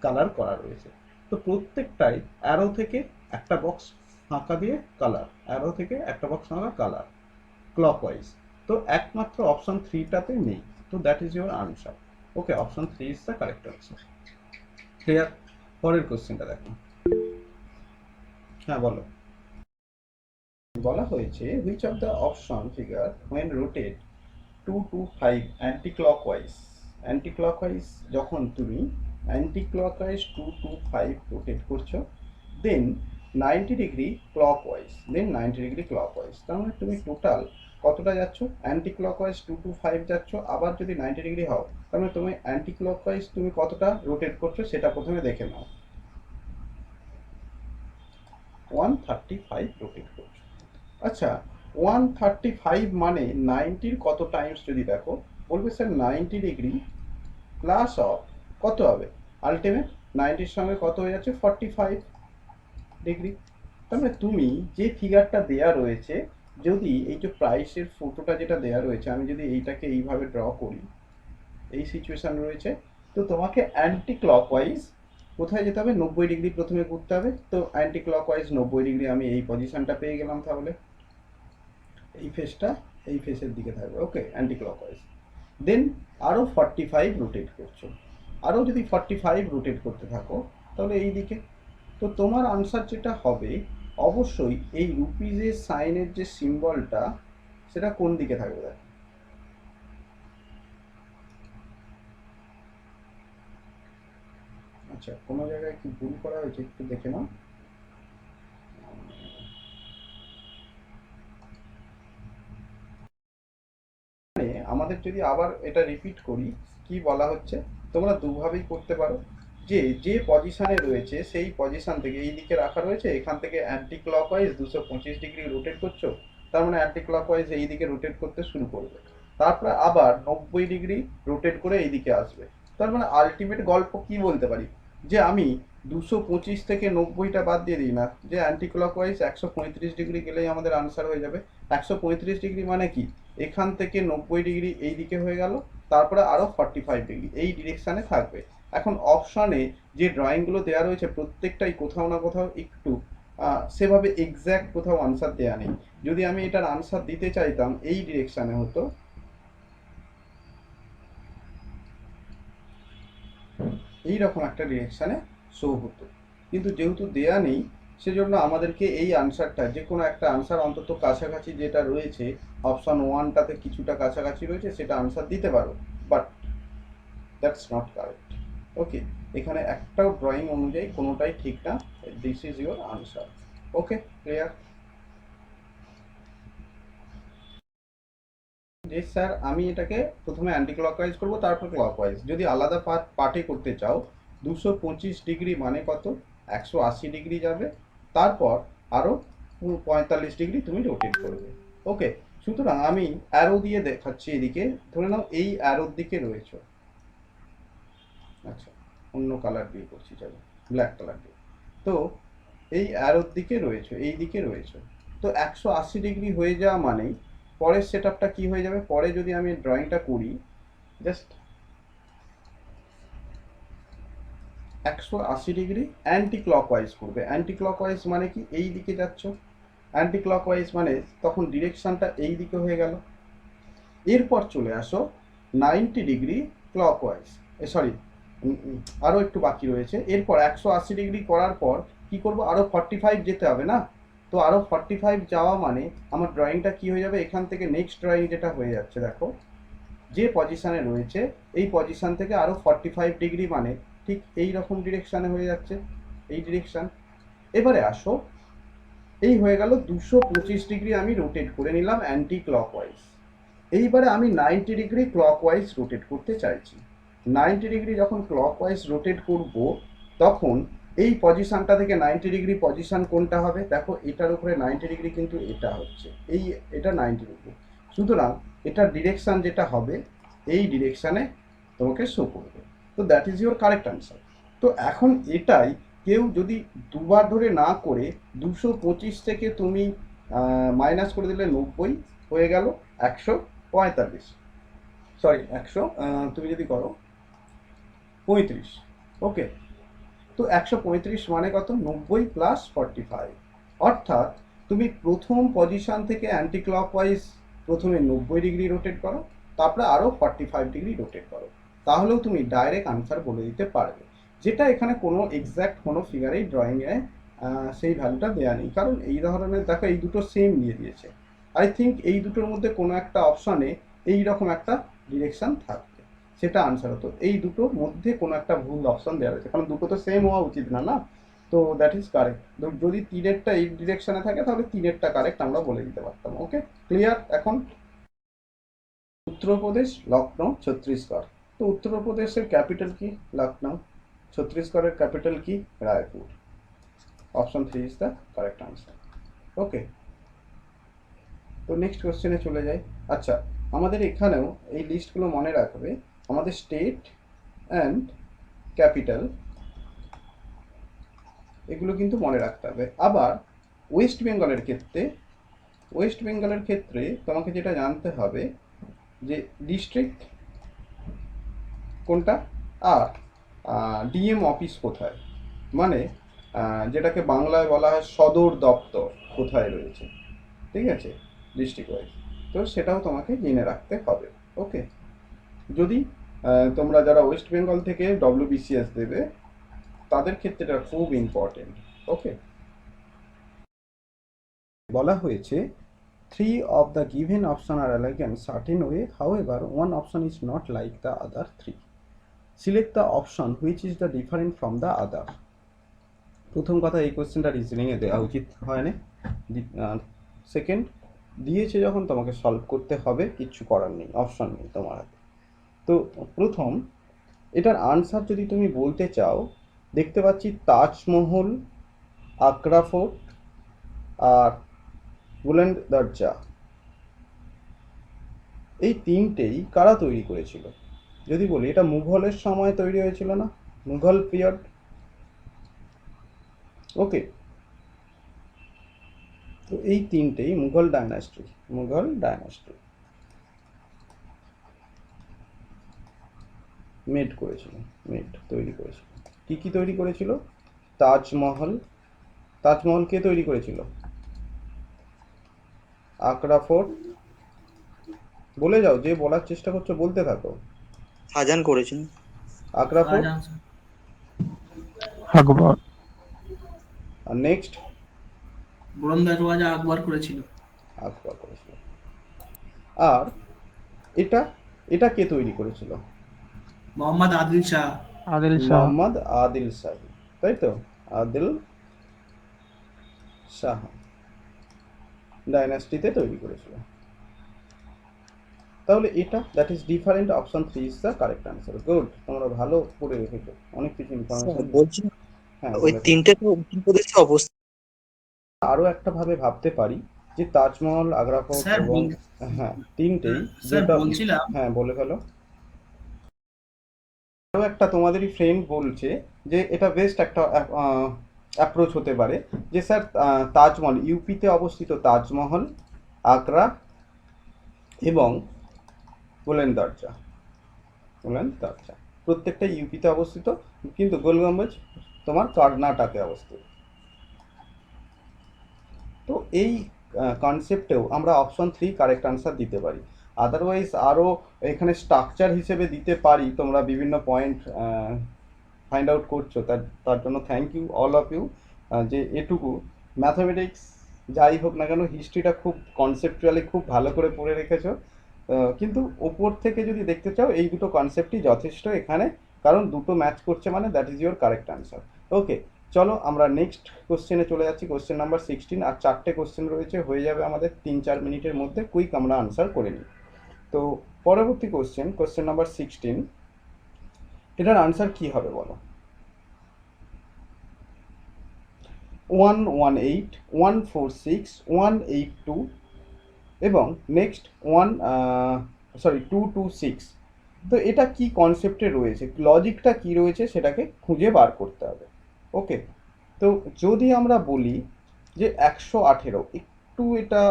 কালার করা রয়েছে। তো প্রত্যেকটাই অ্যারো থেকে একটা বক্স ফাঁকা দিয়ে কালার, অ্যারো থেকে একটা বক্স ফাঁকা কালার, ক্লকওয়াইজ। তো একমাত্র অপশন 3টাতে নেই। তো that is your answer. Okay, option 3 is the correct answer. Clear? পরের কোশ্চেনটা দেখো। হ্যাঁ বলো। বলা হয়েছে which of the option figure when rotate 2 to 5 anti clockwise, anti clockwise যখন তুমি অ্যান্টি ক্লকওয়াইজ 2 to 5 রোটেট করছো, দেন 90 ডিগ্রি ক্লকওয়াইজ, দেন 90 ডিগ্রি ক্লকওয়াইজ, তার মানে তুমি টোটাল কতটা যাচ্ছ? অ্যান্টি ক্লকওয়াইজ 2 to 5 যাচ্ছ, আবার যদি 90 ডিগ্রি হও তার মানে তুমি অ্যান্টি ক্লকওয়াইজ তুমি কতটা রোটেট করছো সেটা প্রথমে দেখে নাও। 135 রোটেট করছো। আচ্ছা, 135 মানে 90-র কত টাইমস যদি দেখো, বলবে স্যার 90 ডিগ্রি প্লাস অফ কত হবে? আলটিমেট 90-র সঙ্গে কত হয়ে যাচ্ছে? 45 ডিগ্রি। তার মানে তুমি যে ফিগারটা দেয়া রয়েছে, যদি এই যে প্রাইসের ফটোটা যেটা দেয়া রয়েছে, আমি যদি এইটাকে এইভাবে ড্র করি, এই সিচুয়েশন রয়েছে, তো তোমাকে অ্যান্টি ক্লকওয়াইজ কোথায় যেতে হবে? 90 ডিগ্রি প্রথমে ঘুরতে হবে। তো অ্যান্টি ক্লকওয়াইজ 90 ডিগ্রি, আমি এই পজিশনটা পেয়ে গেলাম। তাহলে এই ফেসটা এই ফেসের দিকে থাকবে। ওকে, অ্যান্টি ক্লকওয়াইজ। দেন আরও 45 রোটেট করছো, আরও যদি 45 রোটেট করতে থাকো তাহলে এই দিকে। তো তোমার আনসার যেটা হবে, অবশ্যই এই রুপিজের সাইনের যে সিম্বলটা সেটা কোন দিকে থাকবে? দেখো, আচ্ছা, কোনো জায়গায় কি ভুল করা হয়েছে একটু দেখে নাও। মানে আমাদের যদি আবার এটা রিপিট করি, কি বলা হচ্ছে, তোমরা দুভাবেই করতে পারো, যে যে পজিশনে রয়েছে সেই পজিশন থেকে এই দিকে রাখা রয়েছে, এখান থেকে অ্যান্টি ক্লকওয়াইজ 225 ডিগ্রি রোটেট করছো, তার মানে অ্যান্টি ক্লকওয়াইজ এই দিকে রোটেট করতে শুরু করবে, তারপরে আবার 90 ডিগ্রি রোটেট করে এই দিকে আসবে। তার মানে আলটিমেট গল্প কি বলতে পারি, যে আমি 225 থেকে 90টা বাদ দিয়ে দিই না, যে অ্যান্টি ক্লকওয়াইজ 135 ডিগ্রি গেলেই আমাদের আনসার হয়ে যাবে। 135 ডিগ্রি মানে কি, এখান থেকে 90 ডিগ্রি এই দিকে হয়ে গেল, তারপরে আরও 45 ডিগ্রি এই ডিরেকশানে থাকবে। এখন অপশানে যে ড্রয়িংগুলো দেওয়া রয়েছে প্রত্যেকটাই কোথাও না কোথাও একটু সেভাবে এক্স্যাক্ট কোথাও আনসার দেওয়া নেই। যদি আমি এটার আনসার দিতে চাইতাম এই ডিরেকশানে হতো, এইরকম একটা ডিরেকশানে শো হতো, কিন্তু যেহেতু দেয়া নেই সেজন্য আমাদেরকে এই আনসারটা, যে কোনো একটা আনসার অন্তত কাছাকাছি যেটা রয়েছে, অপশান ওয়ানটাতে কিছুটা কাছাকাছি রয়েছে সেটা আনসার দিতে পারো, বাট দ্যাটস নট কারেক্ট। ওকে, এখানে একটাও ড্রয়িং অনুযায়ী কোনোটাই ঠিক না, this is your answer. Okay, clear? যে স্যার আমি এটাকে প্রথমে অ্যান্টি ক্লকওয়াইজ করবো তারপর ক্লকওয়াইজ, যদি আলাদা পার্টে করতে চাও 225 ডিগ্রি মানে কত, 180 ডিগ্রি যাবে, তারপর আরও 45 ডিগ্রি তুমি রোটেট করবে। ওকে, সুতরাং আমি অ্যারো দিয়ে দেখাচ্ছি, এদিকে ধরে নাও এই অ্যারোর দিকে রয়েছে, আচ্ছা অন্য কালার দিয়ে করছি, চলো ব্ল্যাক কালার দিয়ে। তো এই অ্যারোর দিকে রয়েছে, এই দিকে রয়েছে, তো 180 ডিগ্রি হয়ে যাওয়া মানেই পরের সেট আপটা কী হয়ে যাবে, পরে যদি আমি ড্রয়িংটা করি, জাস্ট 180 ডিগ্রি অ্যান্টি ক্লকওয়াইজ করবে। অ্যান্টি ক্লকওয়াইজ মানে কি, এই দিকে যাচ্ছ, অ্যান্টি ক্লকওয়াইজ মানে তখন ডিরেকশনটা এই দিকে হয়ে গেল। এরপর চলে আসো 90 ডিগ্রি ক্লকওয়াইজ, সরি আরও একটু বাকি রয়েছে, এরপর 180 ডিগ্রি করার পর কি করব, আরও 45 যেতে হবে না, তো আরও 45 যাওয়া মানে আমার ড্রয়িংটা কি হয়ে যাবে, এখান থেকে নেক্সট ড্রয়িং যেটা হয়ে যাচ্ছে দেখো, যে পজিশানে রয়েছে এই পজিশান থেকে আরও 45 ডিগ্রি মানে ঠিক এই রকম ডিরেকশানে হয়ে যাচ্ছে, এই ডিরেকশান। এবারে আসো, এই হয়ে গেল 225 ডিগ্রি আমি রোটেট করে নিলাম অ্যান্টি ক্লকওয়াইজ। এইবারে আমি 90 ডিগ্রি ক্লকওয়াইজ রোটেট করতে চাইছি। 90 ডিগ্রি যখন ক্লকওয়াইজ রোটেট করব, তখন এই পজিশানটা থেকে 90 ডিগ্রি পজিশান কোনটা হবে, দেখো এটার উপরে 90 ডিগ্রি কিন্তু এটা হচ্ছে, এটা 90 ডিগ্রি, সুতরাং এটার ডিরেকশান যেটা হবে এই ডিরেকশানে তোমাকে শো করবে। তো that is your correct answer. তো এখন এটাই কেউ যদি দুবার ধরে না করে 225 থেকে তুমি মাইনাস করে দিলে 90 হয়ে গেল 145, সরি 100, তুমি যদি করো 35, ওকে, তো 135 মানে কত, 90 প্লাস 45, অর্থাৎ তুমি প্রথম পজিশন থেকে অ্যান্টি ক্লকওয়াইজ প্রথমে 90 ডিগ্রি রোটেট করো, তারপরে আরও 45 ডিগ্রি রোটেট করো, তাহলেও তুমি ডাইরেক্ট আনসার বলে দিতে পারবে, যেটা এখানে কোনো এক্স্যাক্ট কোনো ফিগারেই ড্রয়িংয়ে সেই ভ্যালুটা দেওয়া নেই, কারণ এই ধরনের দেখো এই দুটো সেম দিয়ে দিয়েছে। আই থিঙ্ক এই দুটোর মধ্যে কোনো একটা অপশানে এই রকম একটা ডিরেকশান থাকবে, সেটা আনসার হতো, এই দুটোর মধ্যে কোনো একটা ভুল অপশান দেওয়া রয়েছে, কারণ দুটো তো সেম হওয়া উচিত না, না? তো দ্যাট ইজ কারেক্ট। যদি তিনেরটা এই ডিরেকশানে থাকে তাহলে তিনেরটা কারেক্ট আমরা বলে দিতে পারতাম। ওকে, ক্লিয়ার? এখন উত্তরপ্রদেশ, লখনৌ, ছত্তিশগড়। তো উত্তরপ্রদেশের ক্যাপিটাল কি, লখনৌ, ছত্তিশগড়ের ক্যাপিটাল কি, Raipur. Option 3 is the correct answer. Okay, তো নেক্সট কোশ্চেনে চলে যাই। আচ্ছা, আমাদের এখানেও এই লিস্টগুলো মনে রাখবে, আমাদের স্টেট অ্যান্ড ক্যাপিটাল এগুলো কিন্তু মনে রাখতে হবে। আবার ওয়েস্ট বেঙ্গলের ক্ষেত্রে তোমাকে যেটা জানতে হবে যে ডিস্ট্রিক্ট কোনটা, আর ডিএম অফিস কোথায়, মানে যেটাকে বাংলায় বলা হয় সদর দপ্তর কোথায় রয়েছে, ঠিক আছে, ডিস্ট্রিক্ট ওয়াইজ, তো সেটাও তোমাকে জেনে রাখতে হবে। ওকে, যদি তোমরা যারা ওয়েস্ট বেঙ্গল থেকে ডব্লিউবিসিএস দেবে তাদের ক্ষেত্রে এটা খুব ইম্পর্টেন্ট। ওকে, বলা হয়েছে 3 of the given option are alike in certain way, however one option is not like the other 3. Select the option which is the different from the other. প্রথম কথা, এই কোয়েশ্চেনটা রিজনিংয়ে দেওয়া উচিত হয় না। সেকেন্ড, দিয়েছে যখন তোমাকে সলভ করতে হবে, কিচ্ছু করার নেই, অপশন নেই তোমার হাতে। তো প্রথম, এটার আনসার যদি তুমি বলতে চাও, দেখতে পাচ্ছি তাজমহল, আগ্রা ফোর্ট আর বুলন্দ দরজা, এই তিনটেই কারা তৈরি করেছিল? যদি বলি এটা মুঘলের সময় তৈরি হয়েছিল না, মুঘল পিরিয়ড। ওকে, তো এই তিনটেই মুঘল ডায়নাস্টি, মুঘল ডায়নাস্টি মেড করেছিল, মেড তৈরি করেছিল। কি কি তৈরি করেছিল? তাজমহল, তাজমহল কে তৈরি করেছিল? আগ্রা ফোর্ট, বলে যাও, যে বলার চেষ্টা করছো বলতে থাকো। শাহজাহান করেছেন। আগ্রা ফোর্ট, আকবর, আর নেক্সট বুলন্দ দরওয়াজা আকবর করেছিল। আকবর করেছিল। আর এটা, এটা কে তৈরি করেছিল? মোহাম্মদ আদিল শাহ। আদিল শাহ, মোহাম্মদ আদিল শাহ, তাই তো, আদিল শাহ ডাইনাস্টিতে তৈরি করেছিল। তাহলে এটা, that is different, option 3 is the correct answer. Good, তোমরা ভালো পড়ে রেখেছো, অনেক কিছু ইনফরমেশন। বলছি হ্যাঁ, ওই বলে তিনটে তো উত্তরপ্রদেশে অবস্থিত। আরো একটা ভাবে ভাবতে পারি যে তাজমহল, আগ্রা ফোর্ট স্যার এবং হ্যাঁ তিনটেই স্যার যেটা, বলছিলাম হ্যাঁ বলে ফেলো। আরো একটা তোমাদেরই ফ্রেন্ড বলছে যে এটা বেস্ট একটা অ্যাপ্রোচ হতে পারে যে স্যার তাজমহল, ইউপিতে অবস্থিত তাজমহল, আগ্রা এবং বুলন্দ দরজা, বুলন্দ দরজা প্রত্যেকটা ইউপিতে অবস্থিত, কিন্তু গোল গম্বুজ তোমার কর্ণাটকে অবস্থিত। তো এই কনসেপ্টেও আমরা অপশন 3 কারেক্ট আনসার দিতে পারি। আদারওয়াইজ আরও এখানে স্ট্রাকচার হিসেবে দিতে পারি, তোমরা বিভিন্ন পয়েন্ট ফাইন্ড আউট করছো, তার জন্য thank you all of you. যে এটুকু ম্যাথামেটিক্স যাই হোক না কেন, হিস্ট্রিটা খুব কনসেপচুয়ালি খুব ভালো করে পড়ে রেখেছো। কিন্তু ওপর থেকে যদি দেখতে চাও, এই দুটো কনসেপ্টই যথেষ্ট এখানে, কারণ দুটো ম্যাচ করছে মানে that is your correct answer. Okay, চলো আমরা নেক্সট কোশ্চেনে চলে যাচ্ছি, কোশ্চেন নাম্বার 16। আর 4টে কোশ্চেন রয়েছে, হয়ে যাবে আমাদের 3-4 মিনিটের মধ্যে, কুইক আমরা আনসার করে নিই। তো পরবর্তী কোশ্চেন, কোশ্চেন নাম্বার 16, এটার আনসার কি হবে বলো? 118, 146, 182 এবং নেক্সট 226। তো এটা কি কনসেপ্টে রয়েছে, লজিকটা কি রয়েছে সেটাকে খুঁজে বার করতে হবে। ওকে, তো যদি আমরা বলি যে 118, একটু এটা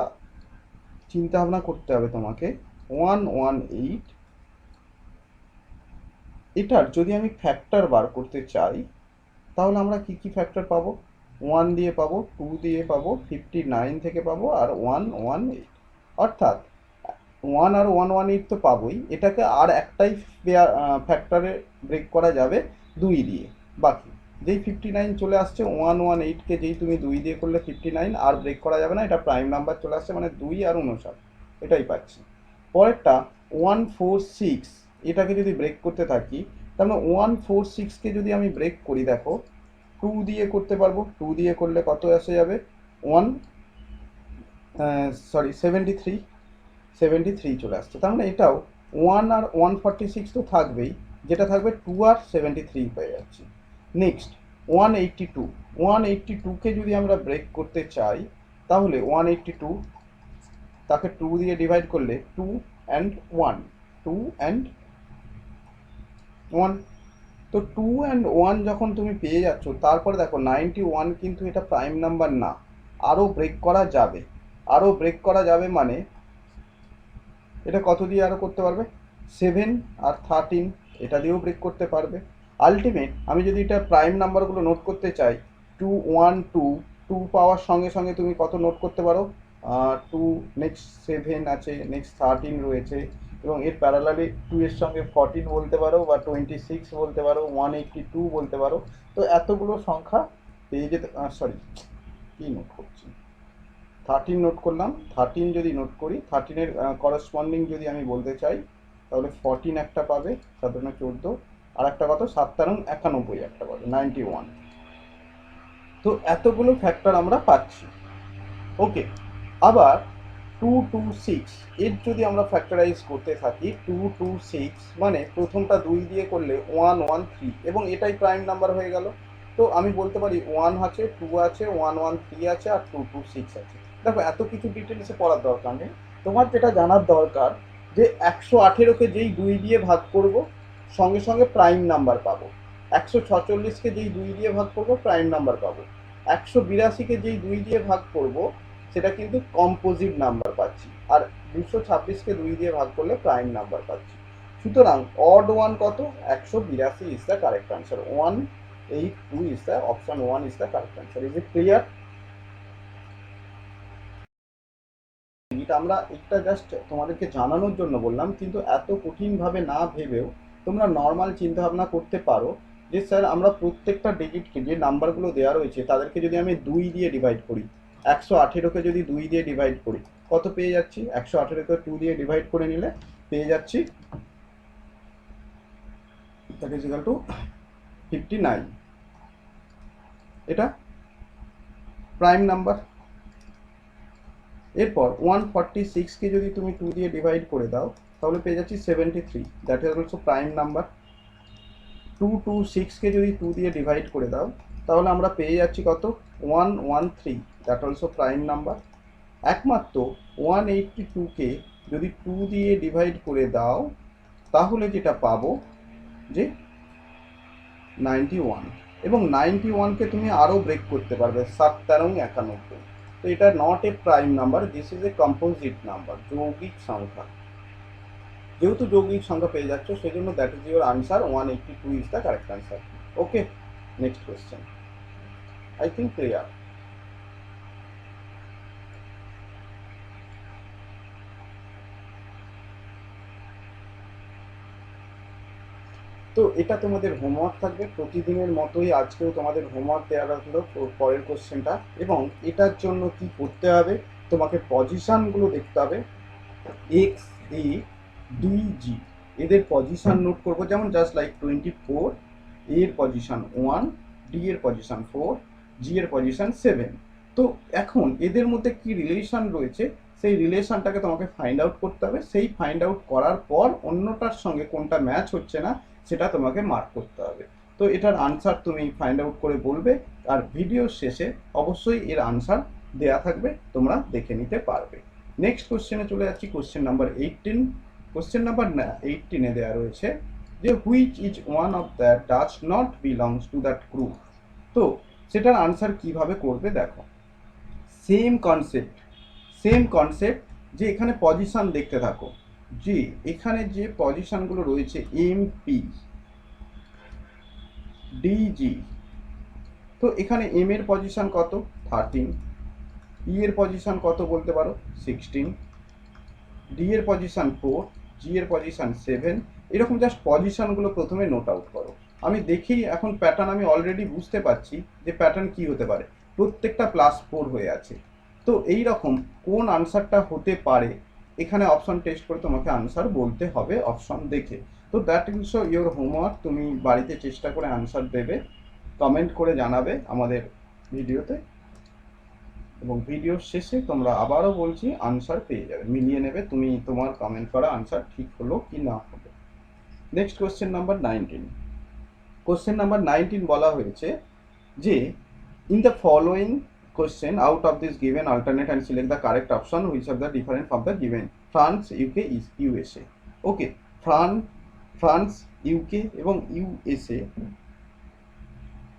চিন্তা ভাবনা করতে হবে তোমাকে। 118, এটার যদি আমি ফ্যাক্টর বার করতে চাই, তাহলে আমরা কি কি ফ্যাক্টর পাবো? 1 দিয়ে পাবো, 2 দিয়ে পাবো, 59 থেকে পাবো, আর 118। অর্থাৎ 1 আর 118 তো পাবোই, এটাকে আর একটাই ফ্যাক্টরে ব্রেক করা যাবে 2 দিয়ে। বাকি যেই 59 চলে আসছে, 118কে যেই তুমি 2 দিয়ে করলে 59, আর ব্রেক করা যাবে না, এটা প্রাইম নাম্বার চলে আসছে, মানে 2 আর 59, এটাই পাচ্ছি। পরেরটা 146, এটাকে যদি ব্রেক করতে থাকি, তার মানে 146কে যদি আমি ব্রেক করি, দেখো 2 দিয়ে করতে পারবো, 2 দিয়ে করলে কত আসে যাবে? 73 চলে আসছে। তার মানে এটাও 1 আর 146 তো থাকবেই, যেটা থাকবে 2 আর 73 পেয়ে যাচ্ছি। নেক্সট 182কে যদি আমরা ব্রেক করতে চাই, তাহলে 182 তাকে 2 দিয়ে ডিভাইড করলে 2 অ্যান্ড 1, 2 অ্যান্ড 1। তো 2 অ্যান্ড 1 যখন তুমি পেয়ে যাচ্ছ, তারপরে দেখো 91 কিন্তু এটা প্রাইম নাম্বার না, আরও ব্রেক করা যাবে। আরও ব্রেক করা যাবে মানে এটা কত দিয়ে আরও করতে পারবে? 7 আর 13, এটা দিয়েও ব্রেক করতে পারবে। আলটিমেট আমি যদি এটা প্রাইম নাম্বারগুলো নোট করতে চাই, 2 1 2, 2 পাওয়ার সঙ্গে সঙ্গে তুমি কত নোট করতে পারো? 2, নেক্সট 7 আছে, নেক্সট 13 রয়েছে, এবং এর প্যারালালি 2 এর সঙ্গে 14 বলতে পারো, বা 26 বলতে পারো, 182 বলতে পারো। তো এতগুলো সংখ্যা পেয়ে যেতে, সরি কী নোট করছি, 13 নোট করলাম। 13 যদি নোট করি, 13-এর করসপন্ডিং যদি আমি বলতে চাই, তাহলে 14 একটা পাবে, 17 14, আর একটা কত 7 একটা কত 91। তো এতগুলো ফ্যাক্টর আমরা পাচ্ছি। ওকে, আবার 226 এর যদি আমরা ফ্যাক্টরাইজ করতে থাকি, 226 মানে প্রথমটা 2 দিয়ে করলে 113 এবং এটাই প্রাইম নাম্বার হয়ে গেল। তো আমি বলতে পারি 1 আছে, 2 আছে, 113 আছে আর 226 আছে। দেখো এত কিছু ডিটেলসে পড়ার দরকার নেই, তোমার যেটা জানার দরকার যে 118কে যেই 2 দিয়ে ভাগ করব সঙ্গে সঙ্গে প্রাইম নাম্বার পাবো, 146কে যেই 2 দিয়ে ভাগ করব প্রাইম নাম্বার পাবো, 182কে যেই 2 দিয়ে ভাগ করব সেটা কিন্তু কম্পোজিট নাম্বার পাচ্ছি, আর 226কে 2 দিয়ে ভাগ করলে প্রাইম নাম্বার পাচ্ছি। সুতরাং অড ওয়ান কত? 182 is the correct answer. 182 is the option 1 is the correct answer. Is it clear? আমরা একটা জাস্ট তোমাদেরকে জানানোর জন্য বললাম, কিন্তু এত কঠিনভাবে না ভেবেও তোমরা নর্মাল চিন্তা ভাবনা করতে পারো যে স্যার আমরা প্রত্যেকটা ডিজিটকে যে নাম্বারগুলো দেওয়া রয়েছে তাদেরকে যদি আমি 2 দিয়ে ডিভাইড করি, 118কে যদি 2 দিয়ে ডিভাইড করি কত পেয়ে যাচ্ছি? 118কে 2 দিয়ে ডিভাইড করে নিলে পেয়ে যাচ্ছি দ্যাট ইজ ইকুয়াল টু 59। এটা প্রাইম নাম্বার। এরপর 146কে যদি তুমি 2 দিয়ে ডিভাইড করে দাও তাহলে পেয়ে যাচ্ছি 73, that is also prime number. 226কে যদি 2 দিয়ে ডিভাইড করে দাও তাহলে আমরা পেয়ে যাচ্ছি কত? 113, দ্যাট অলসো প্রাইম নাম্বার। একমাত্র 182কে যদি 2 দিয়ে ডিভাইড করে দাও তাহলে যেটা পাবো যে 91, এবং 91কে তুমি আরও ব্রেক করতে পারবে 7 91। তো এটা not a prime number, this is a composite number, যৌগিক সংখ্যা। যেহেতু যৌগিক সংখ্যা পেয়ে যাচ্ছ সেই জন্য that is your answer, 182 is the correct answer. Okay, next question. I think clear. তো এটা তোমাদের হোমওয়ার্ক থাকবে প্রতিদিনের মতোই, আজকেও তোমাদের হোমওয়ার্ক দেওয়া রাখলো পরের কোশ্চেনটা। এবং এটার জন্য কি করতে হবে, তোমাকে পজিশনগুলো দেখতে হবে, এক্স এ ডি জি এদের পজিশন নোট করবো, যেমন জাস্ট লাইক 24, এর পজিশন 1, ডি এর পজিশন 4, জি এর পজিশন 7। তো এখন এদের মধ্যে কি রিলেশন রয়েছে সেই রিলেশনটাকে তোমাকে ফাইন্ড আউট করতে হবে। সেই ফাইন্ড আউট করার পর অন্যটার সঙ্গে কোনটা ম্যাচ হচ্ছে না সেটা তোমাকে মার্ক করতে হবে। তো এটার আনসার তুমি ফাইন্ড আউট করে বলবে, আর ভিডিওর শেষে অবশ্যই এর আনসার দেয়া থাকবে, তোমরা দেখে নিতে পারবে। নেক্সট কোশ্চেনে চলে যাচ্ছি, কোশ্চেন নাম্বার 18। কোশ্চেন নাম্বার 18-এ দেওয়া রয়েছে যে which is one of that does not belongs to that group. তো সেটার আনসার কিভাবে করবে দেখো, সেম কনসেপ্ট যে এখানে পজিশন দেখতে থাকো, যে এখানে যে পজিশনগুলো রয়েছে এমপি ডিজি, তো এখানে এম এর পজিশন কত? 13, ই এর পজিশন কত বলতে পারো? 16, ডি এর পজিশন 4, জি এর পজিশন 7। এরকম জাস্ট পজিশনগুলো প্রথমে নোট আউট করো। আমি দেখেই এখন প্যাটার্ন আমি অলরেডি বুঝতে পারছি যে প্যাটার্ন কি হতে পারে, প্রত্যেকটা +4 হয়ে আছে। তো এই রকম কোন আনসারটা হতে পারে এখানে অপশন টেস্ট করে তোমাকে আনসার বলতে হবে অপশন দেখে। তো দ্যাট ইজ ইওর হোমওয়ার্ক, তুমি বাড়িতে চেষ্টা করে আনসার দেবে, কমেন্ট করে জানাবে আমাদের ভিডিওতে, এবং ভিডিওর শেষে তোমরা আবারও বলছি আনসার পেয়ে যাবে, মিলিয়ে নেবে তুমি তোমার কমেন্ট করা আনসার ঠিক হলো কি না হলো। Next question number 19। Question number 19 বলা হয়েছে যে in the following question out of this given alternate and select the correct option which are the different from the given France, UK, USA. Okay, France, UK এবং USA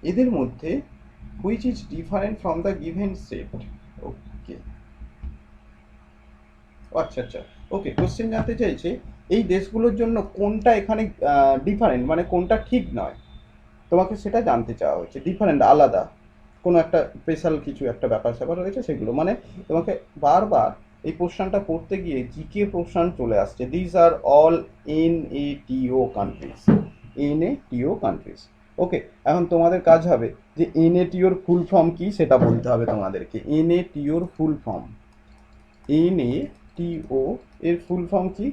এদের মধ্যে which is different from the given set. ওকে, আচ্ছা ওকে, question জানতে চাইছে এই দেশগুলোর জন্য কোনটা এখানে ডিফারেন্ট, মানে কোনটা ঠিক নয়, তোমাকে সেটা জানতে চাওয়া হয়েছে। ডিফারেন্ট আলাদা কোনো একটা স্পেশাল কিছু একটা ব্যাপার স্যাপার রয়েছে সেগুলো, মানে তোমাকে বারবার এই কোশ্চেনটা করতে গিয়ে জিকে কোশ্চেন চলে আসছে। This are all NATO countries, NATO countries. Okay, এখন তোমাদের কাজ হবে যে NATOর ফুল ফর্ম কি সেটা বলতে হবে তোমাদেরকে। NATOর ফুল ফর্ম, NATO এর ফুল ফর্ম কি?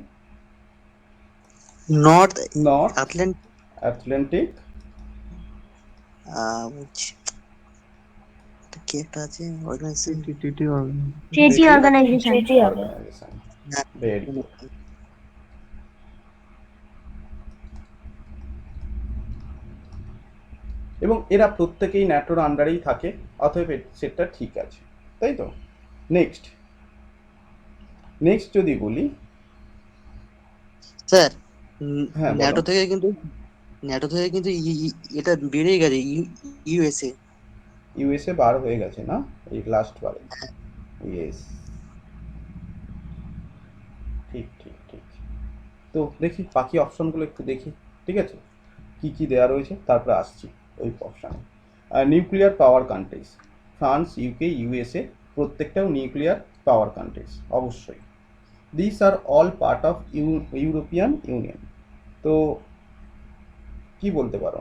নর্থ নর্থ আটলান্টিক অ্যাথলেন্টিক বুঝছি। কি একটা আছে organisation. TT treaty organization. Treaty organization. Very good. এবং এরা প্রত্যেকেই ন্যাটোর আন্ডারেই থাকে, অতএব সেটা ঠিক আছে, তাই তো? নেক্সট যদি বলি, স্যার হ্যাঁ বলো। ন্যাটো থেকে কিন্তু এটা বেড়ে গেছে ইউএসএ। ইউএসএ বার হয়ে গেছে না এই লাস্ট বারে? ইয়েস, ঠিক ঠিক ঠিক। তো দেখি বাকি অপশনগুলো একটু দেখি, ঠিক আছে, কি কি দেওয়া রয়েছে, তারপরে আসছি ওই অপশানে। Nuclear power countries, France, UK, USA প্রত্যেকটাও নিউক্লিয়ার পাওয়ার কান্ট্রিজ অবশ্যই। This are all part of European Union. তো কি বলতে পারো?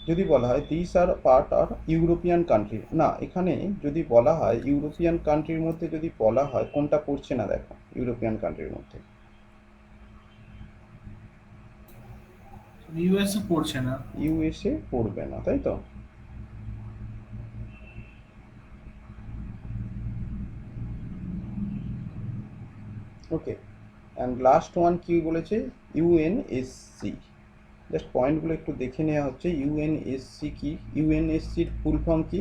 যদি বলা হয় দিস আর পার্ট আর ইউরোপিয়ান কান্ট্রি, না এখানে যদি বলা হয় ইউরোপিয়ান কান্ট্রির মধ্যে, যদি বলা হয় কোনটা পড়ছে না দেখো ইউরোপিয়ান কান্ট্রির মধ্যে? ইউএসএ পড়ছে না। ইউএসএ পড়বে না, তাই তো? ওকে, অ্যান্ড লাস্ট ওয়ান কি বলেছে? ইউএনএসসি। জাস্ট পয়েন্টগুলো একটু দেখে নেওয়া হচ্ছে। ইউএনএসসি কি? ইউএনএসসির ফুল ফর্ম কি?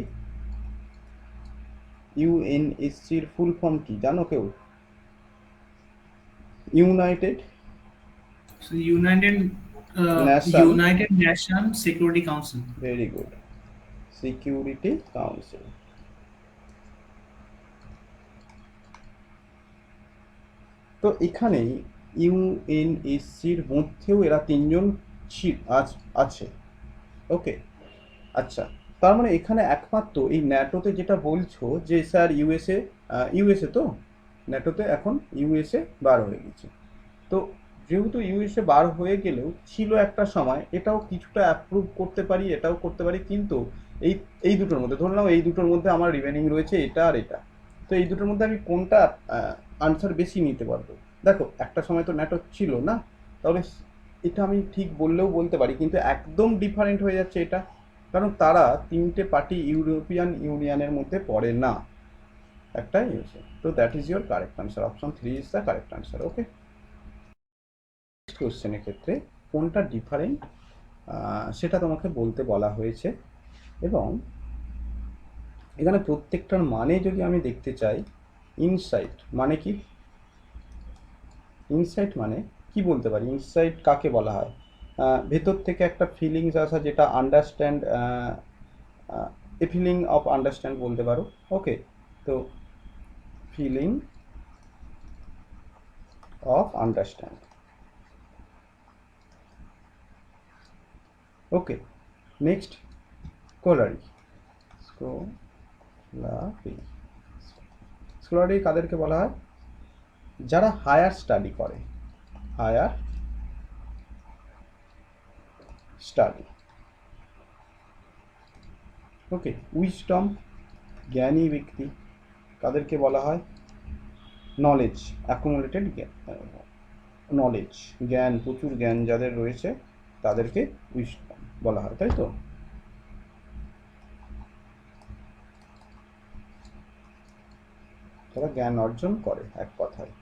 ইউএনএসসির ফুল ফর্ম কি জানো কেউ? United United Nation. United nation security council. Very good, security council. তো এখানে ইউএনএসসির মধ্যেও এরা তিনজন আছে। ওকে, আচ্ছা, তার মানে এখানে একমাত্র এই ন্যাটোতে যেটা বলছো যে স্যার ইউএসএ তো ন্যাটোতে এখন ইউএসএ বার হয়ে গেছে। তো যেহেতু ইউএসএ বার হয়ে গেলেও ছিল একটা সময়, এটাও কিছুটা অ্যাপ্রুভ করতে পারি, এটাও করতে পারি, কিন্তু এই দুটোর মধ্যে ধরে নাও, এই দুটোর মধ্যে আমার রিমেনিং রয়েছে এটা আর এটা। তো এই দুটোর মধ্যে আমি কোনটা আনসার বেশি নিতে পারবো? দেখো একটা সময় তো ন্যাটো ছিল না, তাহলে এটা আমি ঠিক বললেও বলতে পারি, কিন্তু একদম ডিফারেন্ট হয়ে যাচ্ছে এটা, কারণ তারা তিনটে পার্টি ইউরোপিয়ান ইউনিয়নের মধ্যে পড়ে না, একটা ইউএসএ। তো that is your correct answer, option 3 is the correct answer. Okay, কোশ্চেনের ক্ষেত্রে কোনটা ডিফারেন্ট সেটা তোমাকে বলতে বলা হয়েছে, এবং এখানে প্রত্যেকটার মানে যদি আমি দেখতে চাই, ইনসাইট মানে কি? ইনসাইট মানে কি বলতে পারি? ইনসাইট কাকে বলা হয়? ভেতর থেকে একটা ফিলিংস আসা, যেটা understand, a feeling of understand বলতে পারো। ওকে, তো feeling of understand. Okay, next scholarly. Scholarly কাদেরকে বলা হয়? যারা হায়ার স্টাডি করে, হায়ার স্টাডি। ওকে, উইজডম, জ্ঞানী ব্যক্তি, কাদেরকে বলা হয়? নলেজ, অ্যাকুমুলেটেড নলেজ, জ্ঞান, প্রচুর জ্ঞান যাদের রয়েছে তাদেরকে উইজডম বলা হয়, তাই তো? তারা জ্ঞান অর্জন করে এক কথায়।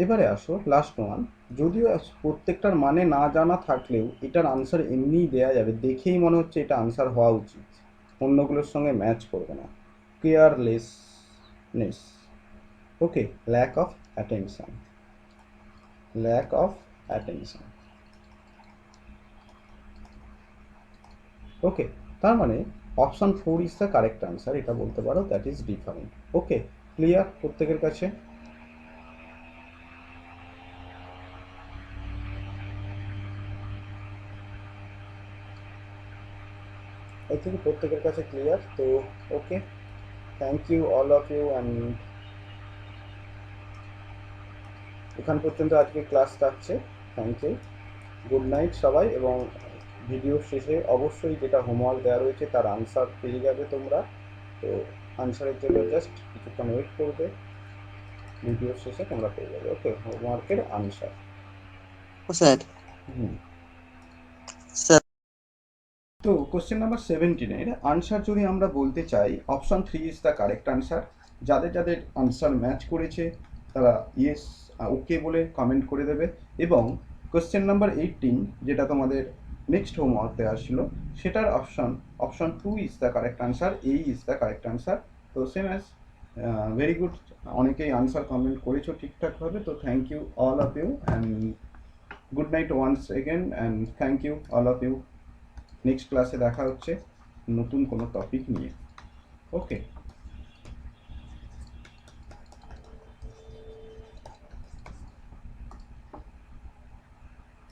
এবারে আসো লাস্ট ওয়ান। যদিও প্রত্যেকটার মানে না জানা থাকলেও এটার আনসার এমনিই দেয়া যাবে, দেখেই মনে হচ্ছে এটা আনসার হওয়া উচিত, অন্যগুলোর সঙ্গে ম্যাচ করবে না। Carelessness, okay, lack of attention, lack of attention. Okay, তার মানে option 4 is the correct answer, এটা বলতে পারো, that is different. Okay, clear প্রত্যেকের কাছে? I think প্রত্যেকের কাছে ক্লিয়ার তো। Okay, thank you all of you, and এখান পর্যন্ত আজকে ক্লাস থাকছে। থ্যাংক ইউ, গুড নাইট সবাই, এবং ভিডিওর শেষে অবশ্যই যেটা হোমওয়ার্ক দেওয়া রয়েছে তার আনসার পেয়ে যাবে তোমরা। তো আনসারের জন্য জাস্ট কিছুক্ষণ ওয়েট করবে, ভিডিওর শেষে তোমরা পেয়ে যাবে। ওকে, হোমওয়ার্কের আনসার। ও স্যার, হুম। স্যার তো কোশ্চেন নাম্বার 17 এর আনসার যদি আমরা বলতে চাই, option 3 is the correct answer. যাদের যাদের আনসার ম্যাচ করেছে তারা ইয়েস ওকে বলে কমেন্ট করে দেবে। এবং কোশ্চেন নাম্বার 18 যেটা তোমাদের নেক্সট হোমওয়ার্ক দেওয়া ছিল, সেটার option 2 is the correct answer, এই ইজ দ্য কারেক্ট আনসার। তো সেম অ্যাজ ভেরি গুড, অনেকেই আনসার কমেন্ট করেছো ঠিকঠাকভাবে। তো thank you all of you and good night once again and thank you all of you. Next ক্লাসে দেখা হচ্ছে নতুন কোনো টপিক নিয়ে। ওকে।